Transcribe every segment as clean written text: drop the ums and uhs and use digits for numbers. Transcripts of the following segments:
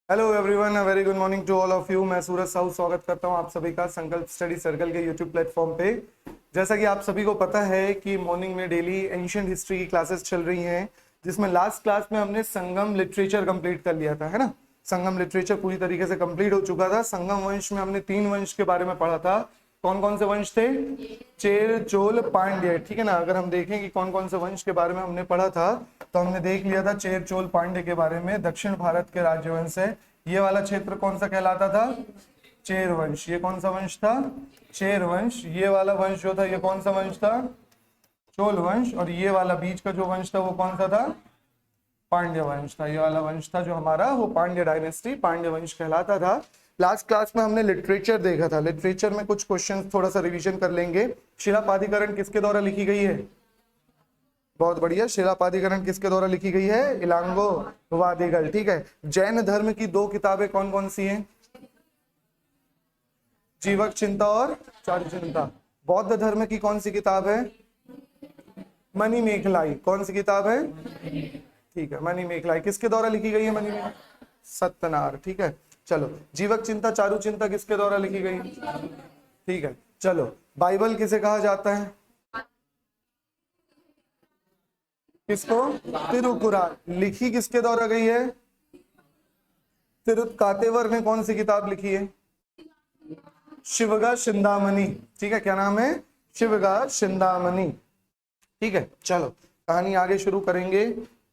Hello everyone, a very good morning to all of you. मैं सूरज साहू स्वागत करता हूं आप सभी का संकल्प स्टडी सर्कल के यूट्यूब प्लेटफॉर्म पे। जैसा कि आप सभी को पता है कि मॉर्निंग में डेली एंशिएंट हिस्ट्री की क्लासेस चल रही हैं, जिसमें लास्ट क्लास में हमने संगम लिटरेचर कंप्लीट कर लिया था, है ना। संगम लिटरेचर पूरी तरीके से कंप्लीट हो चुका था। संगम वंश में हमने 3 वंश के बारे में पढ़ा था। कौन कौन से वंश थे? चेर, चोल, पांड्य, ठीक है ना। अगर हम देखें कि कौन कौन से वंश के बारे में हमने पढ़ा था, तो हमने देख लिया था चेर, चोल, पांड्य के बारे में। दक्षिण भारत के राज्यवंश है। ये वाला क्षेत्र कौन सा कहलाता था? चेर वंश। ये कौन सा वंश था? चेर वंश। ये वाला वंश जो था, ये कौन सा वंश था? चोल वंश। और ये वाला बीच का जो वंश था वो कौन सा था? पांड्य वंश था। ये वाला वंश था जो हमारा, वो पांड्य डायनेस्टी, पांड्य वंश कहलाता था। लास्ट क्लास में हमने लिटरेचर देखा था। लिटरेचर में कुछ क्वेश्चन थोड़ा सा रिवीजन कर लेंगे। शिलापाधिकरण किसके द्वारा लिखी गई है? बहुत बढ़िया। शिलापाधिकरण किसके द्वारा लिखी गई है? इलांगो वादिगल, ठीक है। जैन धर्म की 2 किताबें कौन कौन सी हैं? जीवक चिंता और चारु चिंता। बौद्ध धर्म की कौन सी किताब है? मणिमेखलाई। कौन सी किताब है? ठीक है, मणिमेखलाई। किसके द्वारा लिखी गई है मणिमेखलाई? सत्यनार, ठीक है। चलो, जीवक चिंता, चारु चिंता किसके द्वारा लिखी गई? ठीक है। चलो, बाइबल किसे कहा जाता है? किसको? तिरुकुरान। लिखी किसके द्वारा गई है? तिरुत्कातेवर ने कौन सी किताब लिखी है? शिवगा चिंतामणि, ठीक है। क्या नाम है? शिवगा चिंतामणि, ठीक है। चलो, कहानी आगे शुरू करेंगे,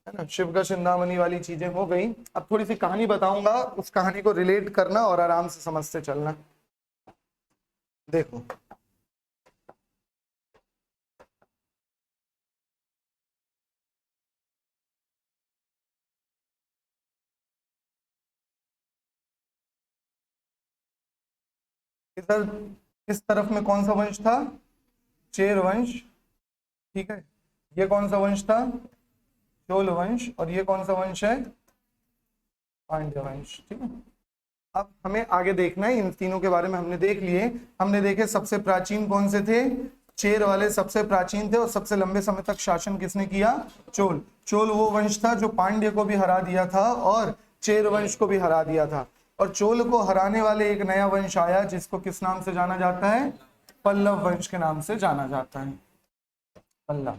है ना। शिवगा चिंतामणि वाली चीजें हो गई। अब थोड़ी सी कहानी बताऊंगा, उस कहानी को रिलेट करना और आराम से समझते चलना। देखो, इधर इस तरफ में कौन सा वंश था? चेर वंश, ठीक है। ये कौन सा वंश था? चोल वंश। और ये कौन सा वंश है? पांड्य वंश, ठीक है। अब हमें आगे देखना है। इन तीनों के बारे में हमने देख लिए। हमने देखे सबसे प्राचीन कौन से थे? चेर वाले सबसे प्राचीन थे। और सबसे लंबे समय तक शासन किसने किया? चोल। चोल वो वंश था जो पांड्य को भी हरा दिया था और चेर वंश को भी हरा दिया था। और चोल को हराने वाले एक नया वंश आया, जिसको किस नाम से जाना जाता है? पल्लव वंश के नाम से जाना जाता है, पल्लव।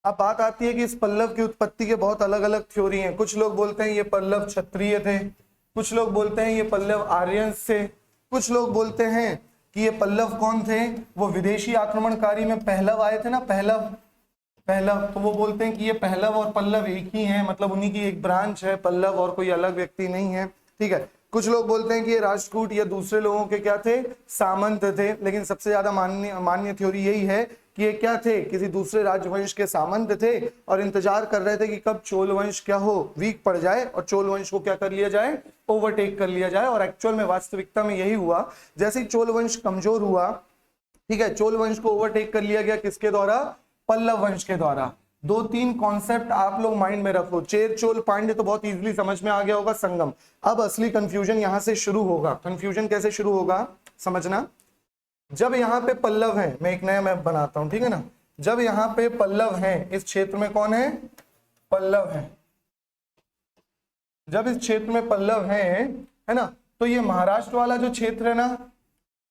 अब बात आती है कि इस पल्लव की उत्पत्ति के बहुत अलग अलग थ्योरी हैं। कुछ लोग बोलते हैं ये पल्लव क्षत्रिय थे, कुछ लोग बोलते हैं ये पल्लव आर्यंस थे, कुछ लोग बोलते हैं कि ये पल्लव कौन थे? वो विदेशी आक्रमणकारी में पहलव आए थे ना, पहलव। पहलव, तो वो बोलते हैं कि ये पहलव और पल्लव एक ही हैं, मतलब उन्हीं की एक ब्रांच है पल्लव, और कोई अलग व्यक्ति नहीं है, ठीक है। कुछ लोग बोलते हैं कि ये राष्ट्रकूट या दूसरे लोगों के क्या थे? सामंत थे। लेकिन सबसे ज्यादा मान्य थ्योरी यही है कि ये क्या थे? किसी दूसरे राजवंश के सामंत थे और इंतजार कर रहे थे कि कब चोल वंश क्या हो, वीक पड़ जाए और चोल वंश को क्या कर लिया जाए? ओवरटेक कर लिया जाए। और एक्चुअल में वास्तविकता में यही हुआ। जैसे ही चोल वंश कमजोर हुआ, ठीक है, चोल वंश को ओवरटेक कर लिया गया। किसके द्वारा? पल्लव वंश के द्वारा। 2-3 कॉन्सेप्ट आप लोग माइंड में रखो। चेर, चोल, पांड्य तो बहुत इजीली समझ में आ गया होगा। संगम। अब असली कंफ्यूजन यहां से शुरू होगा। कंफ्यूजन कैसे शुरू होगा समझना। जब यहाँ पे पल्लव है, मैं एक नया मैप बनाता हूं, ठीक है ना। जब यहाँ पे पल्लव है, इस क्षेत्र में कौन है? पल्लव है। जब इस क्षेत्र में पल्लव है ना, तो ये महाराष्ट्र वाला जो क्षेत्र है ना,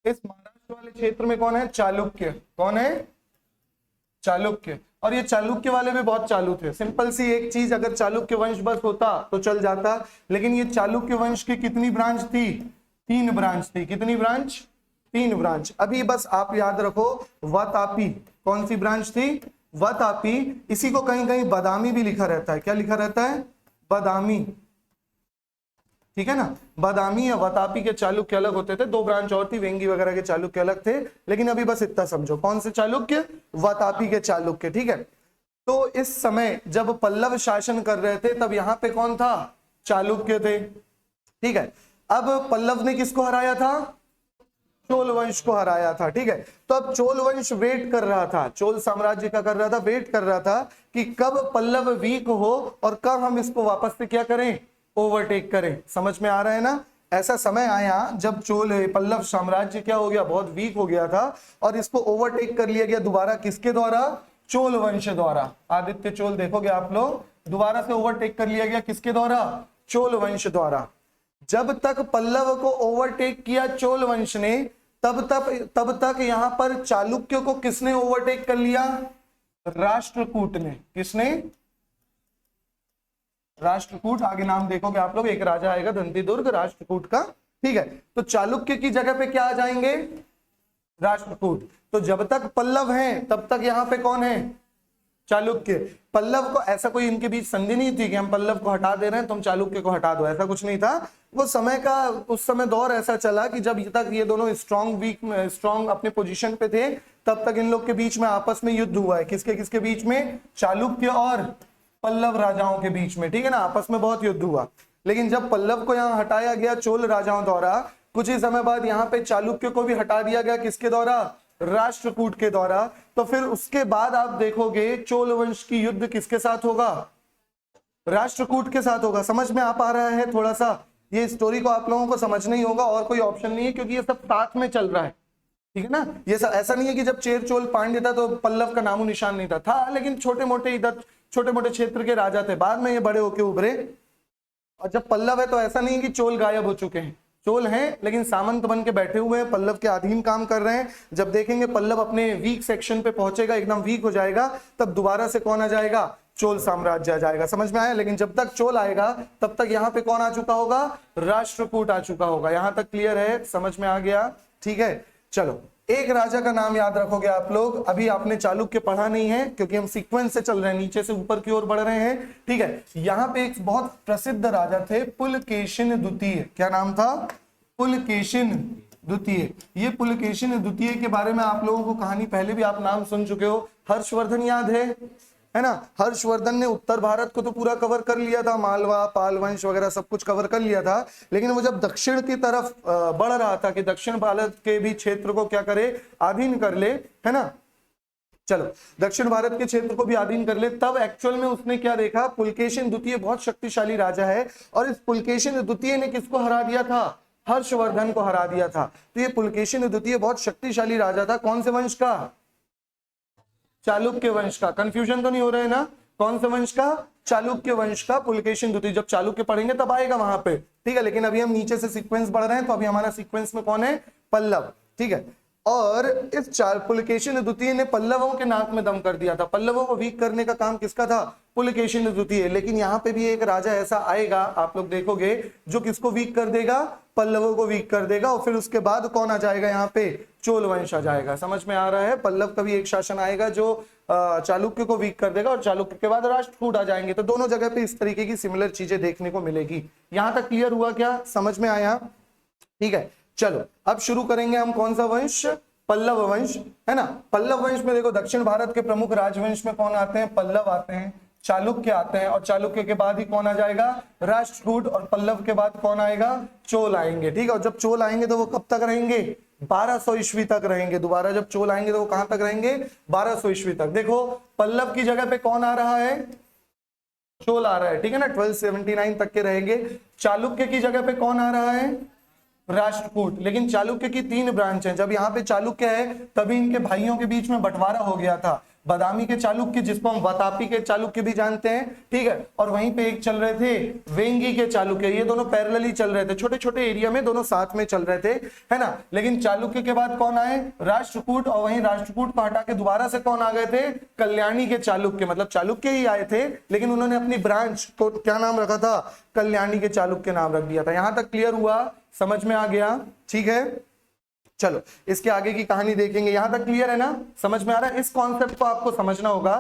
इस महाराष्ट्र वाले क्षेत्र में कौन है? चालुक्य। कौन है? चालुक्य। और ये चालुक्य वाले भी बहुत चालू थे। सिंपल सी एक चीज, अगर चालुक्य वंश बस होता तो चल जाता, लेकिन ये चालुक्य वंश की कितनी ब्रांच थी? 3 ब्रांच थी। कितनी ब्रांच? 3 ब्रांच। अभी बस आप याद रखो, वतापी कौन सी ब्रांच थी? वतापी। इसी को कहीं कहीं बदामी भी लिखा रहता है। क्या लिखा रहता है? बदामी, ठीक है ना। बादामी या वतापी के चालुक्य अलग होते थे। 2 ब्रांच और थी, वेंगी वगैरह के चालुक्य अलग थे। लेकिन अभी बस इतना समझो, कौन से चालुक्य? वतापी के चालुक्य, ठीक है। तो इस समय जब पल्लव शासन कर रहे थे, तब यहाँ पे कौन था? चालुक्य थे, ठीक है। अब पल्लव ने किसको हराया था? चोल वंश को हराया था, ठीक है। तो अब चोल वंश वेट कर रहा था, चोल साम्राज्य का कर रहा था, वेट कर रहा था कि कब पल्लव वीक हो और कब हम इसको वापस से क्या करें? ओवरटेक करें। समझ में आ रहा है ना। ऐसा समय आया जब पल्लव साम्राज्य क्या हो गया? बहुत वीक हो गया था और इसको ओवरटेक कर लिया गया दोबारा। किसके द्वारा? चोल वंश द्वारा। आदित्य चोल देखोगे आप लोग, दोबारा से ओवरटेक कर लिया गया। किसके द्वारा? चोल वंश द्वारा। जब तक पल्लव को ओवरटेक किया चोल वंश ने, तब तक यहां पर चालुक्य को किसने ओवरटेक कर लिया? राष्ट्रकूट ने। किसने? राष्ट्रकूट। आगे नाम देखोगे आप लोग, एक राजा आएगा दंतीदुर्ग राष्ट्रकूट का, ठीक है। तो चालुक्य की जगह पे क्या आ जाएंगे? राष्ट्रकूट। तो जब तक पल्लव हैं तब तक यहां पे कौन है? चालुक्य। पल्लव को ऐसा कोई इनके बीच संधि नहीं थी कि हम पल्लव को हटा दे रहे हैं तुम चालुक्य को हटा दो, ऐसा कुछ नहीं था। वो समय का, उस समय दौर ऐसा चला कि जब तक ये दोनों स्ट्रॉन्ग अपने पोजीशन पे थे, तब तक इन लोग के बीच में आपस में युद्ध हुआ है। किसके किसके बीच में? चालुक्य और पल्लव राजाओं के बीच में, ठीक है ना, आपस में बहुत युद्ध हुआ। लेकिन जब पल्लव को यहाँ हटाया गया चोल राजाओं द्वारा, कुछ ही समय बाद यहाँ पे चालुक्य को भी हटा दिया गया। किसके द्वारा? राष्ट्रकूट के द्वारा। तो फिर उसके बाद आप देखोगे चोल वंश की युद्ध किसके साथ होगा? राष्ट्रकूट के साथ होगा। समझ में आ पा रहा है? थोड़ा सा ये स्टोरी को आप लोगों को समझना ही होगा, और कोई ऑप्शन नहीं है, क्योंकि ये सब साथ में चल रहा है, ठीक है ना। ये सब ऐसा नहीं है कि जब चेर चोल पांड्य था तो पल्लव का नामो निशान नहीं था, लेकिन छोटे मोटे इधर छोटे मोटे क्षेत्र के राजा थे, बाद में ये बड़े होके उभरे। और जब पल्लव है तो ऐसा नहीं है कि चोल गायब हो चुके हैं, चोल हैं लेकिन सामंत बन के बैठे हुए हैं, पल्लव के अधीन काम कर रहे हैं। जब देखेंगे पल्लव अपने वीक सेक्शन पे पहुंचेगा, एकदम वीक हो जाएगा, तब दोबारा से कौन आ जाएगा? चोल साम्राज्य आ जाएगा। समझ में आया? लेकिन जब तक चोल आएगा तब तक यहाँ पे कौन आ चुका होगा? राष्ट्रकूट आ चुका होगा। यहां तक क्लियर है? समझ में आ गया? ठीक है। चलो, एक राजा का नाम याद रखोगे आप लोग। अभी आपने चालुक्य पढ़ा नहीं है क्योंकि हम सीक्वेंस से चल रहे हैं, नीचे से ऊपर की ओर बढ़ रहे हैं, ठीक है। यहाँ पे एक बहुत प्रसिद्ध राजा थे, पुलकेशिन द्वितीय। क्या नाम था? पुलकेशिन द्वितीय। ये पुलकेशिन द्वितीय के बारे में आप लोगों को कहानी पहले भी आप नाम सुन चुके हो। हर्षवर्धन याद है ना? हर्षवर्धन ने उत्तर भारत को तो पूरा कवर कर लिया था, मालवा, पाल वंश वगैरह सब कुछ कवर कर लिया था। लेकिन वो जब दक्षिण की तरफ बढ़ रहा था कि दक्षिण भारत के भी क्षेत्र को क्या करे? अधीन कर ले, है ना। चलो, दक्षिण भारत के क्षेत्र को भी अधीन कर ले, तब एक्चुअल में उसने क्या देखा? पुलकेशिन द्वितीय बहुत शक्तिशाली राजा है, और इस पुलकेशिन द्वितीय ने किसको हरा दिया था? हर्षवर्धन को हरा दिया था। तो ये पुलकेशिन द्वितीय बहुत शक्तिशाली राजा था। कौन से वंश का? चालुक्य वंश का। कंफ्यूजन तो नहीं हो रहा है ना? कौन से वंश का? चालुक्य वंश का पुलकेशिन द्वितीय। जब चालुक्य पढ़ेंगे तब आएगा वहां पे, ठीक है। लेकिन अभी हम नीचे से सीक्वेंस बढ़ रहे हैं, तो अभी हमारा सीक्वेंस में कौन है? पल्लव, ठीक है। और इस पुलकेशिन द्वितीय ने पल्लवों के नाक में दम कर दिया था। पल्लवों को वीक करने का काम किसका था? पुलकेशिन द्वितीय। लेकिन यहाँ पे भी एक राजा ऐसा आएगा, आप लोग देखोगे, जो किसको वीक कर देगा? पल्लवों को वीक कर देगा। और फिर उसके बाद कौन आ जाएगा यहाँ पे? चोल वंश आ जाएगा। समझ में आ रहा है? पल्लव का भी एक शासन आएगा जो चालुक्य को वीक कर देगा, और चालुक्य के बाद राष्ट्रकूट आ जाएंगे। तो दोनों जगह पे इस तरीके की सिमिलर चीजें देखने को मिलेगी। यहां तक क्लियर हुआ? क्या समझ में आया? ठीक है। चलो, अब शुरू करेंगे हम कौन सा वंश? पल्लव वंश, है ना। पल्लव वंश में देखो, दक्षिण भारत के प्रमुख राजवंश में कौन आते हैं? पल्लव आते हैं, चालुक्य आते हैं, और चालुक्य के बाद ही कौन आ जाएगा? राष्ट्रकूट। और पल्लव के बाद कौन आएगा? चोल आएंगे, ठीक है। और जब चोल आएंगे तो वो कब तक रहेंगे? 1200 ईस्वी तक रहेंगे। दोबारा जब चोल आएंगे तो वो कहां तक रहेंगे? 1200 ईस्वी तक। देखो, पल्लव की जगह पे कौन आ रहा है? चोल आ रहा है, ठीक है ना। 1279 तक के रहेंगे। चालुक्य की जगह पे कौन आ रहा है? राष्ट्रकूट। लेकिन चालुक्य की 3 ब्रांच हैं। जब यहाँ पे चालुक्य है तभी इनके भाइयों के बीच में बंटवारा हो गया था। बादामी के चालुक्य, जिसको हम वातापी के चालुक्य भी जानते हैं, ठीक है। और वहीं पे एक चल रहे थे वेंगी के चालुक्य। ये दोनों पैरेलली चल रहे थे, छोटे छोटे एरिया में दोनों साथ में चल रहे थे, है ना। लेकिन चालुक्य के बाद कौन आए? राष्ट्रकूट। और वहीं राष्ट्रकूट को हटा के दोबारा से कौन आ गए थे? कल्याणी के चालुक्य। मतलब चालुक्य ही आए थे, लेकिन उन्होंने अपनी ब्रांच को क्या नाम रखा था? कल्याणी के चालुक्य नाम रख दिया था। यहां तक क्लियर हुआ? समझ में आ गया? ठीक है। चलो, इसके आगे की कहानी देखेंगे। यहां तक क्लियर है ना? समझ में आ रहा है? इस कॉन्सेप्ट को आपको समझना होगा।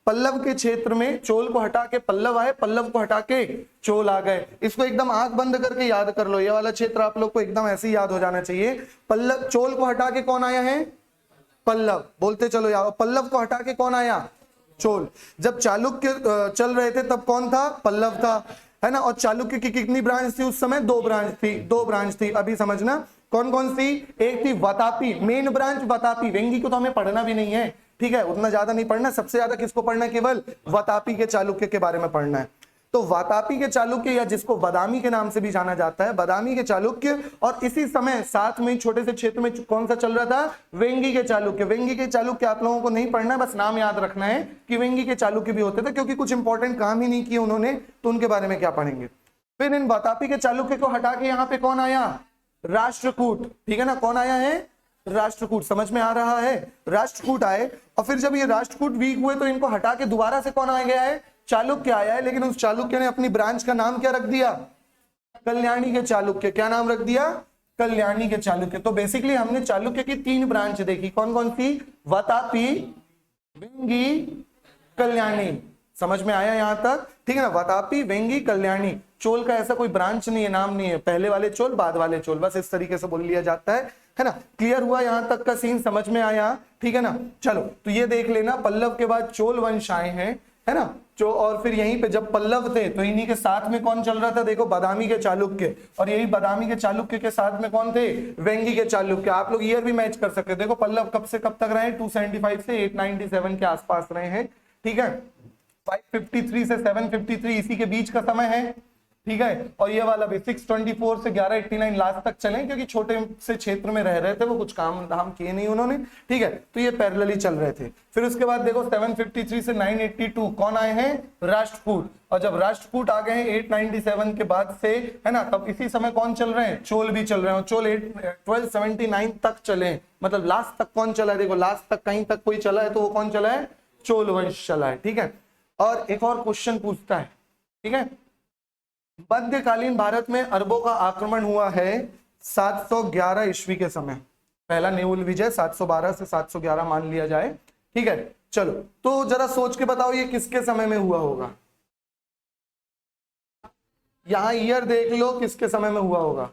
पल्लव के क्षेत्र में चोल को हटा के पल्लव आए, पल्लव को हटा के चोल आ गए। इसको एकदम आंख बंद करके याद कर लो। ये वाला क्षेत्र आप लोग को एकदम ऐसे ही याद हो जाना चाहिए। पल्लव, चोल को हटा के कौन आया है? पल्लव। बोलते चलो यार। पल्लव को हटा के कौन आया? चोल। जब चालुक्य चल रहे थे तब कौन था? पल्लव था, है ना। और चालुक्य की कितनी ब्रांच थी उस समय? 2 ब्रांच थी। 2 ब्रांच थी। अभी समझना कौन कौन सी? एक थी वातापी, मेन ब्रांच वातापी। वेंगी को तो हमें पढ़ना भी नहीं है, ठीक है, उतना ज्यादा नहीं पढ़ना। सबसे ज्यादा किसको पढ़ना है? केवल वातापी के चालुक्य के बारे में पढ़ना है। तो वातापी के चालुक्य, या जिसको बादामी के नाम से भी जाना जाता है, बादामी के चालुक्य। और इसी समय साथ में छोटे से क्षेत्र में कौन सा चल रहा था? वेंगी के चालुक्य। वेंगी के चालुक्य आप लोगों को नहीं पढ़ना है, बस नाम याद रखना है कि वेंगी के चालुक्य भी होते थे, क्योंकि कुछ इंपॉर्टेंट काम ही नहीं किए उन्होंने, तो उनके बारे में क्या पढ़ेंगे। फिर इन वातापी के चालुक्य को हटा के यहाँ पे कौन आया, राष्ट्रकूट, ठीक है ना, कौन आया है, राष्ट्रकूट, समझ में आ रहा है, राष्ट्रकूट आए। और फिर जब ये राष्ट्रकूट वीक हुए तो इनको हटा के दोबारा से कौन आ गया है, चालुक्य आया है, लेकिन उस चालुक्य ने अपनी ब्रांच का नाम क्या रख दिया, कल्याणी के चालुक्य, क्या नाम रख दिया, कल्याणी के चालुक्य। तो बेसिकली हमने चालुक्य की 3 ब्रांच देखी, कौन कौन सी, वातापी, वेंगी, कल्याणी, समझ में आया यहां तक, ठीक है ना, वातापी, वेंगी, कल्याणी। चोल का ऐसा कोई ब्रांच नहीं है, नाम नहीं है, पहले वाले चोल बाद वाले चोल, बस इस तरीके से बोल लिया जाता है ना। क्लियर हुआ यहां तक का सीन, समझ में आया, ठीक है ना। चलो तो ये देख लेना, पल्लव के बाद चोल वंश आए हैं, है ना, जो, और फिर यहीं पे जब पल्लव थे तो इन्हीं के साथ में कौन चल रहा था, देखो बादामी के चालुक्य, और यही बादामी के चालुक्य के साथ में कौन थे, वेंगी के चालुक्य। आप लोग ईयर भी मैच कर सकते हैं, देखो पल्लव कब से कब तक रहे, 275 से 897 के आसपास रहे हैं, ठीक है, 553 से 753 इसी के बीच का समय है, ठीक है। और ये वाला भी 624 से 1189 लास्ट तक चले, क्योंकि छोटे से क्षेत्र में रह रहे थे वो, कुछ काम धाम किए नहीं उन्होंने, ठीक है, तो ये पैरेलली चल रहे थे। फिर उसके बाद देखो 753 से 982 कौन आए हैं, राष्ट्रकूट, और जब राष्ट्रकूट आ गए 897 के बाद से, है ना, तब इसी समय कौन चल रहे हैं, चोल भी चल रहे हैं, चोल 1279 तक चले, मतलब लास्ट तक कौन चला है, देखो लास्ट तक कहीं तक कोई चला है तो वो कौन चला है, चोल वंश चला है, ठीक है। और एक और क्वेश्चन पूछता है, ठीक है, मध्यकालीन भारत में अरबों का आक्रमण हुआ है 711 ईस्वी के समय, पहला नेउल विजय 712 से 711 मान लिया जाए, ठीक है। चलो तो जरा सोच के बताओ ये किसके समय में हुआ होगा, यहां ईयर देख लो, किसके समय में हुआ होगा,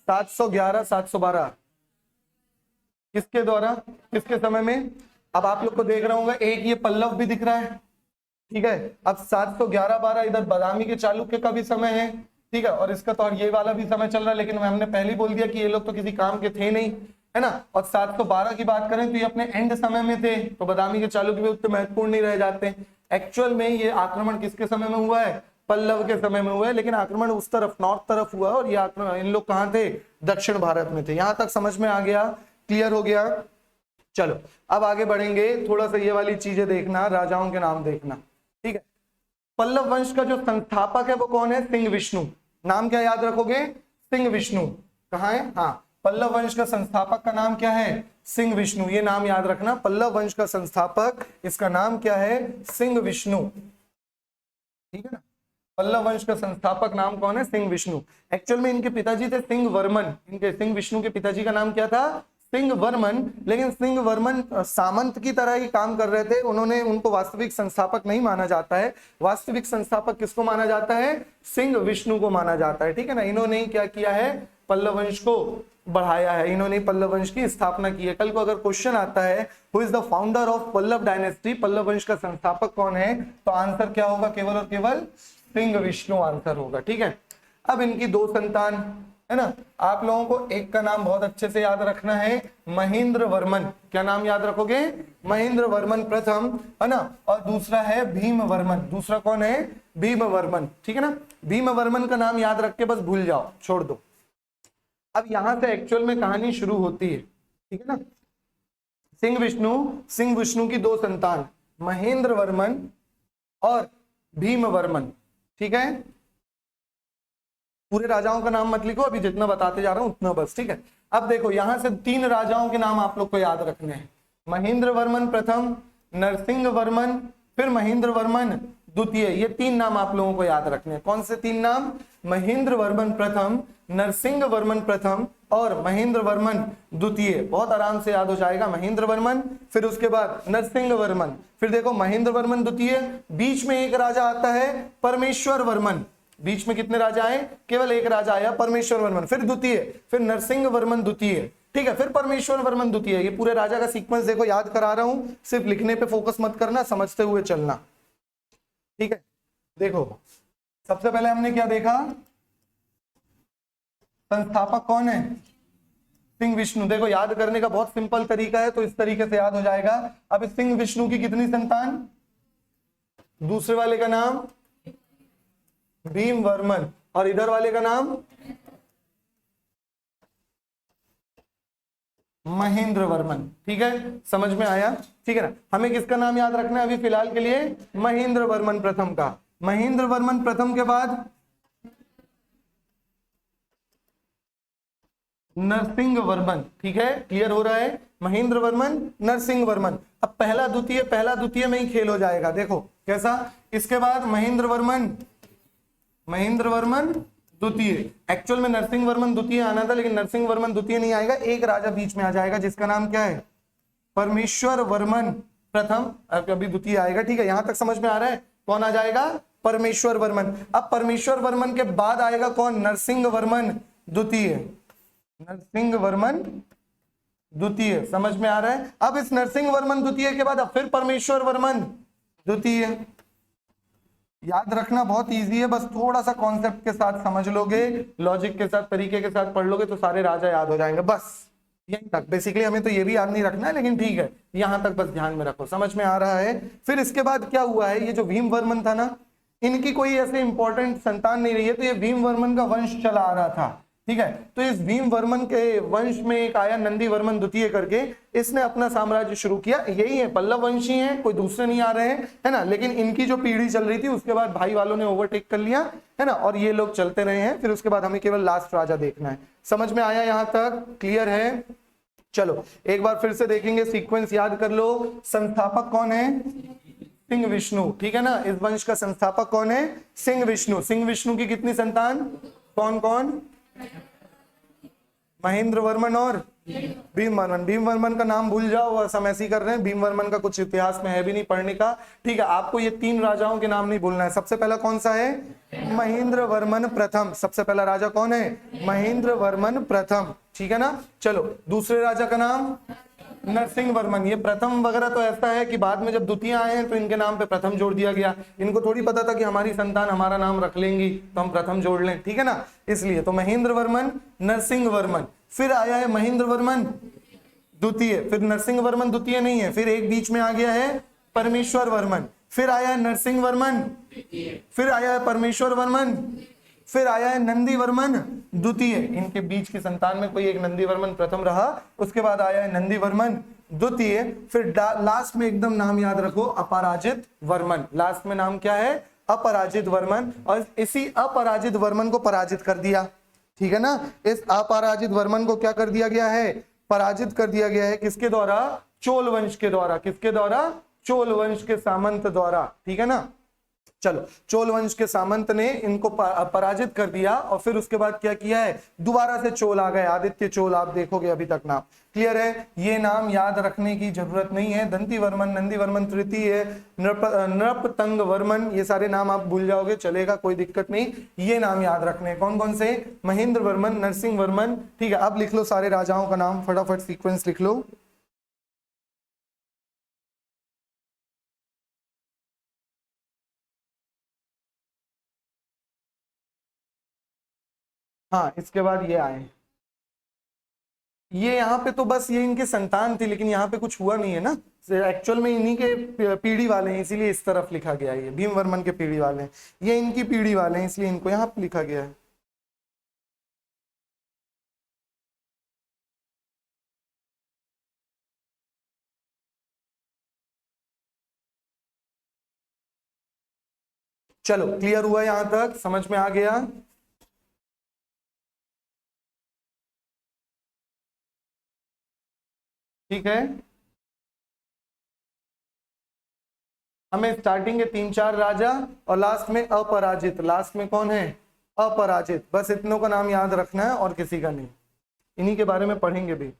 711 712 किसके द्वारा, किसके समय में। अब आप लोग को देख रहा होगा एक ये पल्लव भी दिख रहा है, ठीक है। अब 711-12 इधर बादामी के चालुक्य का भी समय है, ठीक है, और इसका तो ये वाला भी समय चल रहा है, लेकिन हमने पहले ही बोल दिया कि ये लोग तो किसी काम के थे नहीं, है ना। और 712 की बात करें तो ये अपने एंड समय में थे, तो बादामी के चालुक्य भी उतने महत्वपूर्ण नहीं रह जाते। एक्चुअल में ये आक्रमण किसके समय में हुआ है, पल्लव के समय में हुआ है, लेकिन आक्रमण उस तरफ नॉर्थ तरफ हुआ, और ये आक्रमण इन लोग कहाँ थे, दक्षिण भारत में थे। यहां तक समझ में आ गया, क्लियर हो गया। चलो अब आगे बढ़ेंगे, थोड़ा सा ये वाली चीजें देखना, राजाओं के नाम देखना, ठीक है। पल्लव वंश का जो संस्थापक है वो कौन है, सिंह विष्णु, नाम क्या याद रखोगे, सिंह विष्णु, कहाँ है, हाँ, पल्लव वंश का संस्थापक का नाम क्या है, सिंह विष्णु, ये नाम याद रखना, पल्लव वंश का संस्थापक, इसका नाम क्या है, सिंह विष्णु, ठीक है ना। पल्लव वंश का संस्थापक नाम कौन है, सिंह विष्णु। एक्चुअल में इनके पिताजी थे सिंह वर्मन, इनके सिंह विष्णु के पिताजी का नाम क्या था, सिंह वर्मन, लेकिन सिंह वर्मन सामंत की तरह ही काम कर रहे थे, उन्होंने, उनको वास्तविक संस्थापक नहीं माना जाता है। वास्तविक संस्थापक किसको माना जाता है, सिंह विष्णु को माना जाता है, ठीक है ना। इन्होंने ही क्या किया है, पल्लव वंश को बढ़ाया है, इन्होंने पल्लव वंश की स्थापना की है। कल को अगर क्वेश्चन आता है who is the founder of Pallava dynasty, Pallava वंश का संस्थापक कौन है, तो आंसर क्या होगा, केवल और केवल सिंह विष्णु आंसर होगा, ठीक है। अब इनकी 2 संतान, है ना, आप लोगों को एक का नाम बहुत अच्छे से याद रखना है, महेंद्र वर्मन, क्या नाम याद रखोगे, महेंद्र वर्मन प्रथम, है ना, और दूसरा है भीम वर्मन, दूसरा कौन है, भीम वर्मन, ठीक है ना। भीम वर्मन का नाम याद रख के बस भूल जाओ, छोड़ दो। अब यहां से एक्चुअल में कहानी शुरू होती है, ठीक है ना। सिंह विष्णु की 2 संतान, महेंद्र वर्मन और भीम वर्मन, ठीक है। पूरे राजाओं का नाम मत लिखो, अभी जितना बताते जा रहा हूं उतना बस, ठीक है। अब देखो यहां से 3 राजाओं के नाम आप लोग को याद रखने हैं, महेंद्र वर्मन प्रथम, नरसिंह वर्मन, फिर महेंद्र वर्मन द्वितीय, ये 3 नाम आप लोगों को याद रखने हैं। कौन से 3 नाम, महेंद्र वर्मन प्रथम, नरसिंह वर्मन प्रथम और महेंद्र वर्मन द्वितीय, बहुत आराम से याद हो जाएगा। महेंद्र वर्मन, फिर उसके बाद नरसिंह वर्मन, फिर देखो महेंद्र वर्मन द्वितीय, बीच में एक राजा आता है परमेश्वर वर्मन, बीच में कितने राजा आए, केवल एक राजा आया परमेश्वर वर्मन, फिर द्वितीय, फिर नरसिंह वर्मन द्वितीय, ठीक है, फिर परमेश्वर वर्मन द्वितीय। ये पूरे राजा का सीक्वेंस देखो, याद करा रहा हूं, सिर्फ लिखने पे फोकस मत करना, समझते हुए चलना, ठीक है। देखो सबसे पहले हमने क्या देखा, संस्थापक कौन है, सिंह विष्णु। देखो याद करने का बहुत सिंपल तरीका है, तो इस तरीके से याद हो जाएगा। अब इस सिंह विष्णु की कितनी संतान, दूसरे वाले का नाम भीम वर्मन और इधर वाले का नाम, महेंद्र वर्मन। ठीक है, समझ में आया? ठीक है ना। हमें किसका नाम याद रखना है अभी फिलहाल के लिए? महेंद्र वर्मन प्रथम का। महेंद्र वर्मन प्रथम के बाद नरसिंह वर्मन। ठीक है, क्लियर हो रहा है? महेंद्र वर्मन, नरसिंह वर्मन। अब पहला द्वितीय में ही खेल हो जाएगा। देखो कैसा, इसके बाद महेंद्र वर्मन द्वितीय। एक्चुअल में नरसिंह वर्मन द्वितीय आना था, लेकिन नरसिंह वर्मन द्वितीय नहीं आएगा, एक राजा बीच में आ जाएगा जिसका नाम क्या है? परमेश्वर वर्मन प्रथम। अभी द्वितीय आएगा। ठीक है, यहां तक समझ में आ रहा है? कौन आ जाएगा? परमेश्वर वर्मन। अब परमेश्वर वर्मन के बाद आएगा कौन? नरसिंह वर्मन द्वितीय। नरसिंह वर्मन द्वितीय, समझ में आ रहा है? अब इस नरसिंह वर्मन द्वितीय के बाद अब फिर परमेश्वर वर्मन द्वितीय। याद रखना बहुत इजी है, बस थोड़ा सा कॉन्सेप्ट के साथ समझ लोगे, लॉजिक के साथ, तरीके के साथ पढ़ लोगे तो सारे राजा याद हो जाएंगे। बस यहीं तक। बेसिकली हमें तो ये भी याद नहीं रखना है, लेकिन ठीक है, यहां तक बस ध्यान में रखो। समझ में आ रहा है? फिर इसके बाद क्या हुआ है? ये जो भीम वर्मन था ना, इनकी कोई ऐसे इंपॉर्टेंट संतान नहीं रही है, तो ये भीम वर्मन का वंश चला आ रहा था। ठीक है, तो इस भीम वर्मन के वंश में एक आया नंदी वर्मन द्वितीय करके, इसने अपना साम्राज्य शुरू किया। यही है, पल्लव वंशी हैं, कोई दूसरे नहीं आ रहे हैं, है ना। लेकिन इनकी जो पीढ़ी चल रही थी उसके बाद भाई वालों ने ओवरटेक कर लिया, है ना, और ये लोग चलते रहे हैं। फिर उसके बाद हमें केवल लास्ट राजा देखना है। समझ में आया? यहां तक क्लियर है? चलो एक बार फिर से देखेंगे, सीक्वेंस याद कर लो। संस्थापक कौन है? सिंह विष्णु। ठीक है ना, इस वंश का संस्थापक कौन है? सिंह विष्णु। सिंह विष्णु की कितनी संतान? कौन कौन? महेंद्र वर्मन और भीम वर्मन। भीम वर्मन का नाम भूल जाओ, बस हम ऐसे ही कर रहे हैं। भीम वर्मन का कुछ इतिहास में है भी नहीं पढ़ने का। ठीक है, आपको ये तीन राजाओं के नाम नहीं भूलना है। सबसे पहला कौन सा है? महेंद्र वर्मन प्रथम। सबसे पहला राजा कौन है? महेंद्र वर्मन प्रथम। ठीक है ना। चलो दूसरे राजा का नाम नरसिंह वर्मन। ये प्रथम वगैरह तो ऐसा है कि बाद में जब द्वितीय आए हैं तो इनके नाम पे प्रथम जोड़ दिया गया। इनको थोड़ी पता था कि हमारी संतान हमारा नाम रख लेंगी तो हम प्रथम जोड़ लें। ठीक है ना, इसलिए तो महेंद्र वर्मन, नरसिंह वर्मन। फिर आया है महेंद्र वर्मन द्वितीय। फिर नरसिंह वर्मन द्वितीय नहीं है, फिर एक बीच में आ गया है परमेश्वर वर्मन। फिर आया है नरसिंह वर्मन, फिर आया है परमेश्वर वर्मन, फिर आया है नंदी वर्मन द्वितीय। इनके बीच की संतान में कोई एक नंदी वर्मन प्रथम रहा, उसके बाद आया है नंदी वर्मन द्वितीय। फिर लास्ट में एकदम नाम याद रखो, अपराजित वर्मन। लास्ट में नाम क्या है? अपराजित वर्मन। और इसी अपराजित वर्मन को पराजित कर दिया। ठीक है ना, इस अपराजित वर्मन को क्या कर दिया गया है? पराजित कर दिया गया है। किसके द्वारा? चोल वंश के द्वारा। किसके द्वारा? चोल वंश के सामंत द्वारा। ठीक है ना। चलो, चोल वंश के सामंत ने इनको पराजित कर दिया और फिर उसके बाद क्या किया है? दोबारा से चोल आ गए, आदित्य चोल। आप देखोगे अभी तक नाम क्लियर है। ये नाम याद रखने की जरूरत नहीं है। दंती वर्मन, नंदी वर्मन तृतीय, नृपतंग वर्मन, ये सारे नाम आप भूल जाओगे, चलेगा, कोई दिक्कत नहीं। ये नाम याद रखने कौन कौन से? महेंद्र वर्मन, नरसिंह वर्मन। ठीक है, अब लिख लो सारे राजाओं का नाम, फटाफट सीक्वेंस लिख लो। हाँ, इसके बाद ये आए। ये यहाँ पे तो बस ये इनके संतान थी, लेकिन यहाँ पे कुछ हुआ नहीं है ना। एक्चुअल में इन्हीं के पीढ़ी वाले हैं, इसीलिए इस तरफ लिखा गया है। ये भीम वर्मन के पीढ़ी वाले हैं, ये इनकी पीढ़ी वाले हैं, इसलिए इनको यहाँ पे लिखा गया है। चलो क्लियर हुआ? यहां तक समझ में आ गया? ठीक है, हमें स्टार्टिंग के 3-4 राजा और लास्ट में अपराजित। लास्ट में कौन है? अपराजित। बस इतनों का नाम याद रखना है और किसी का नहीं। इन्हीं के बारे में पढ़ेंगे भी।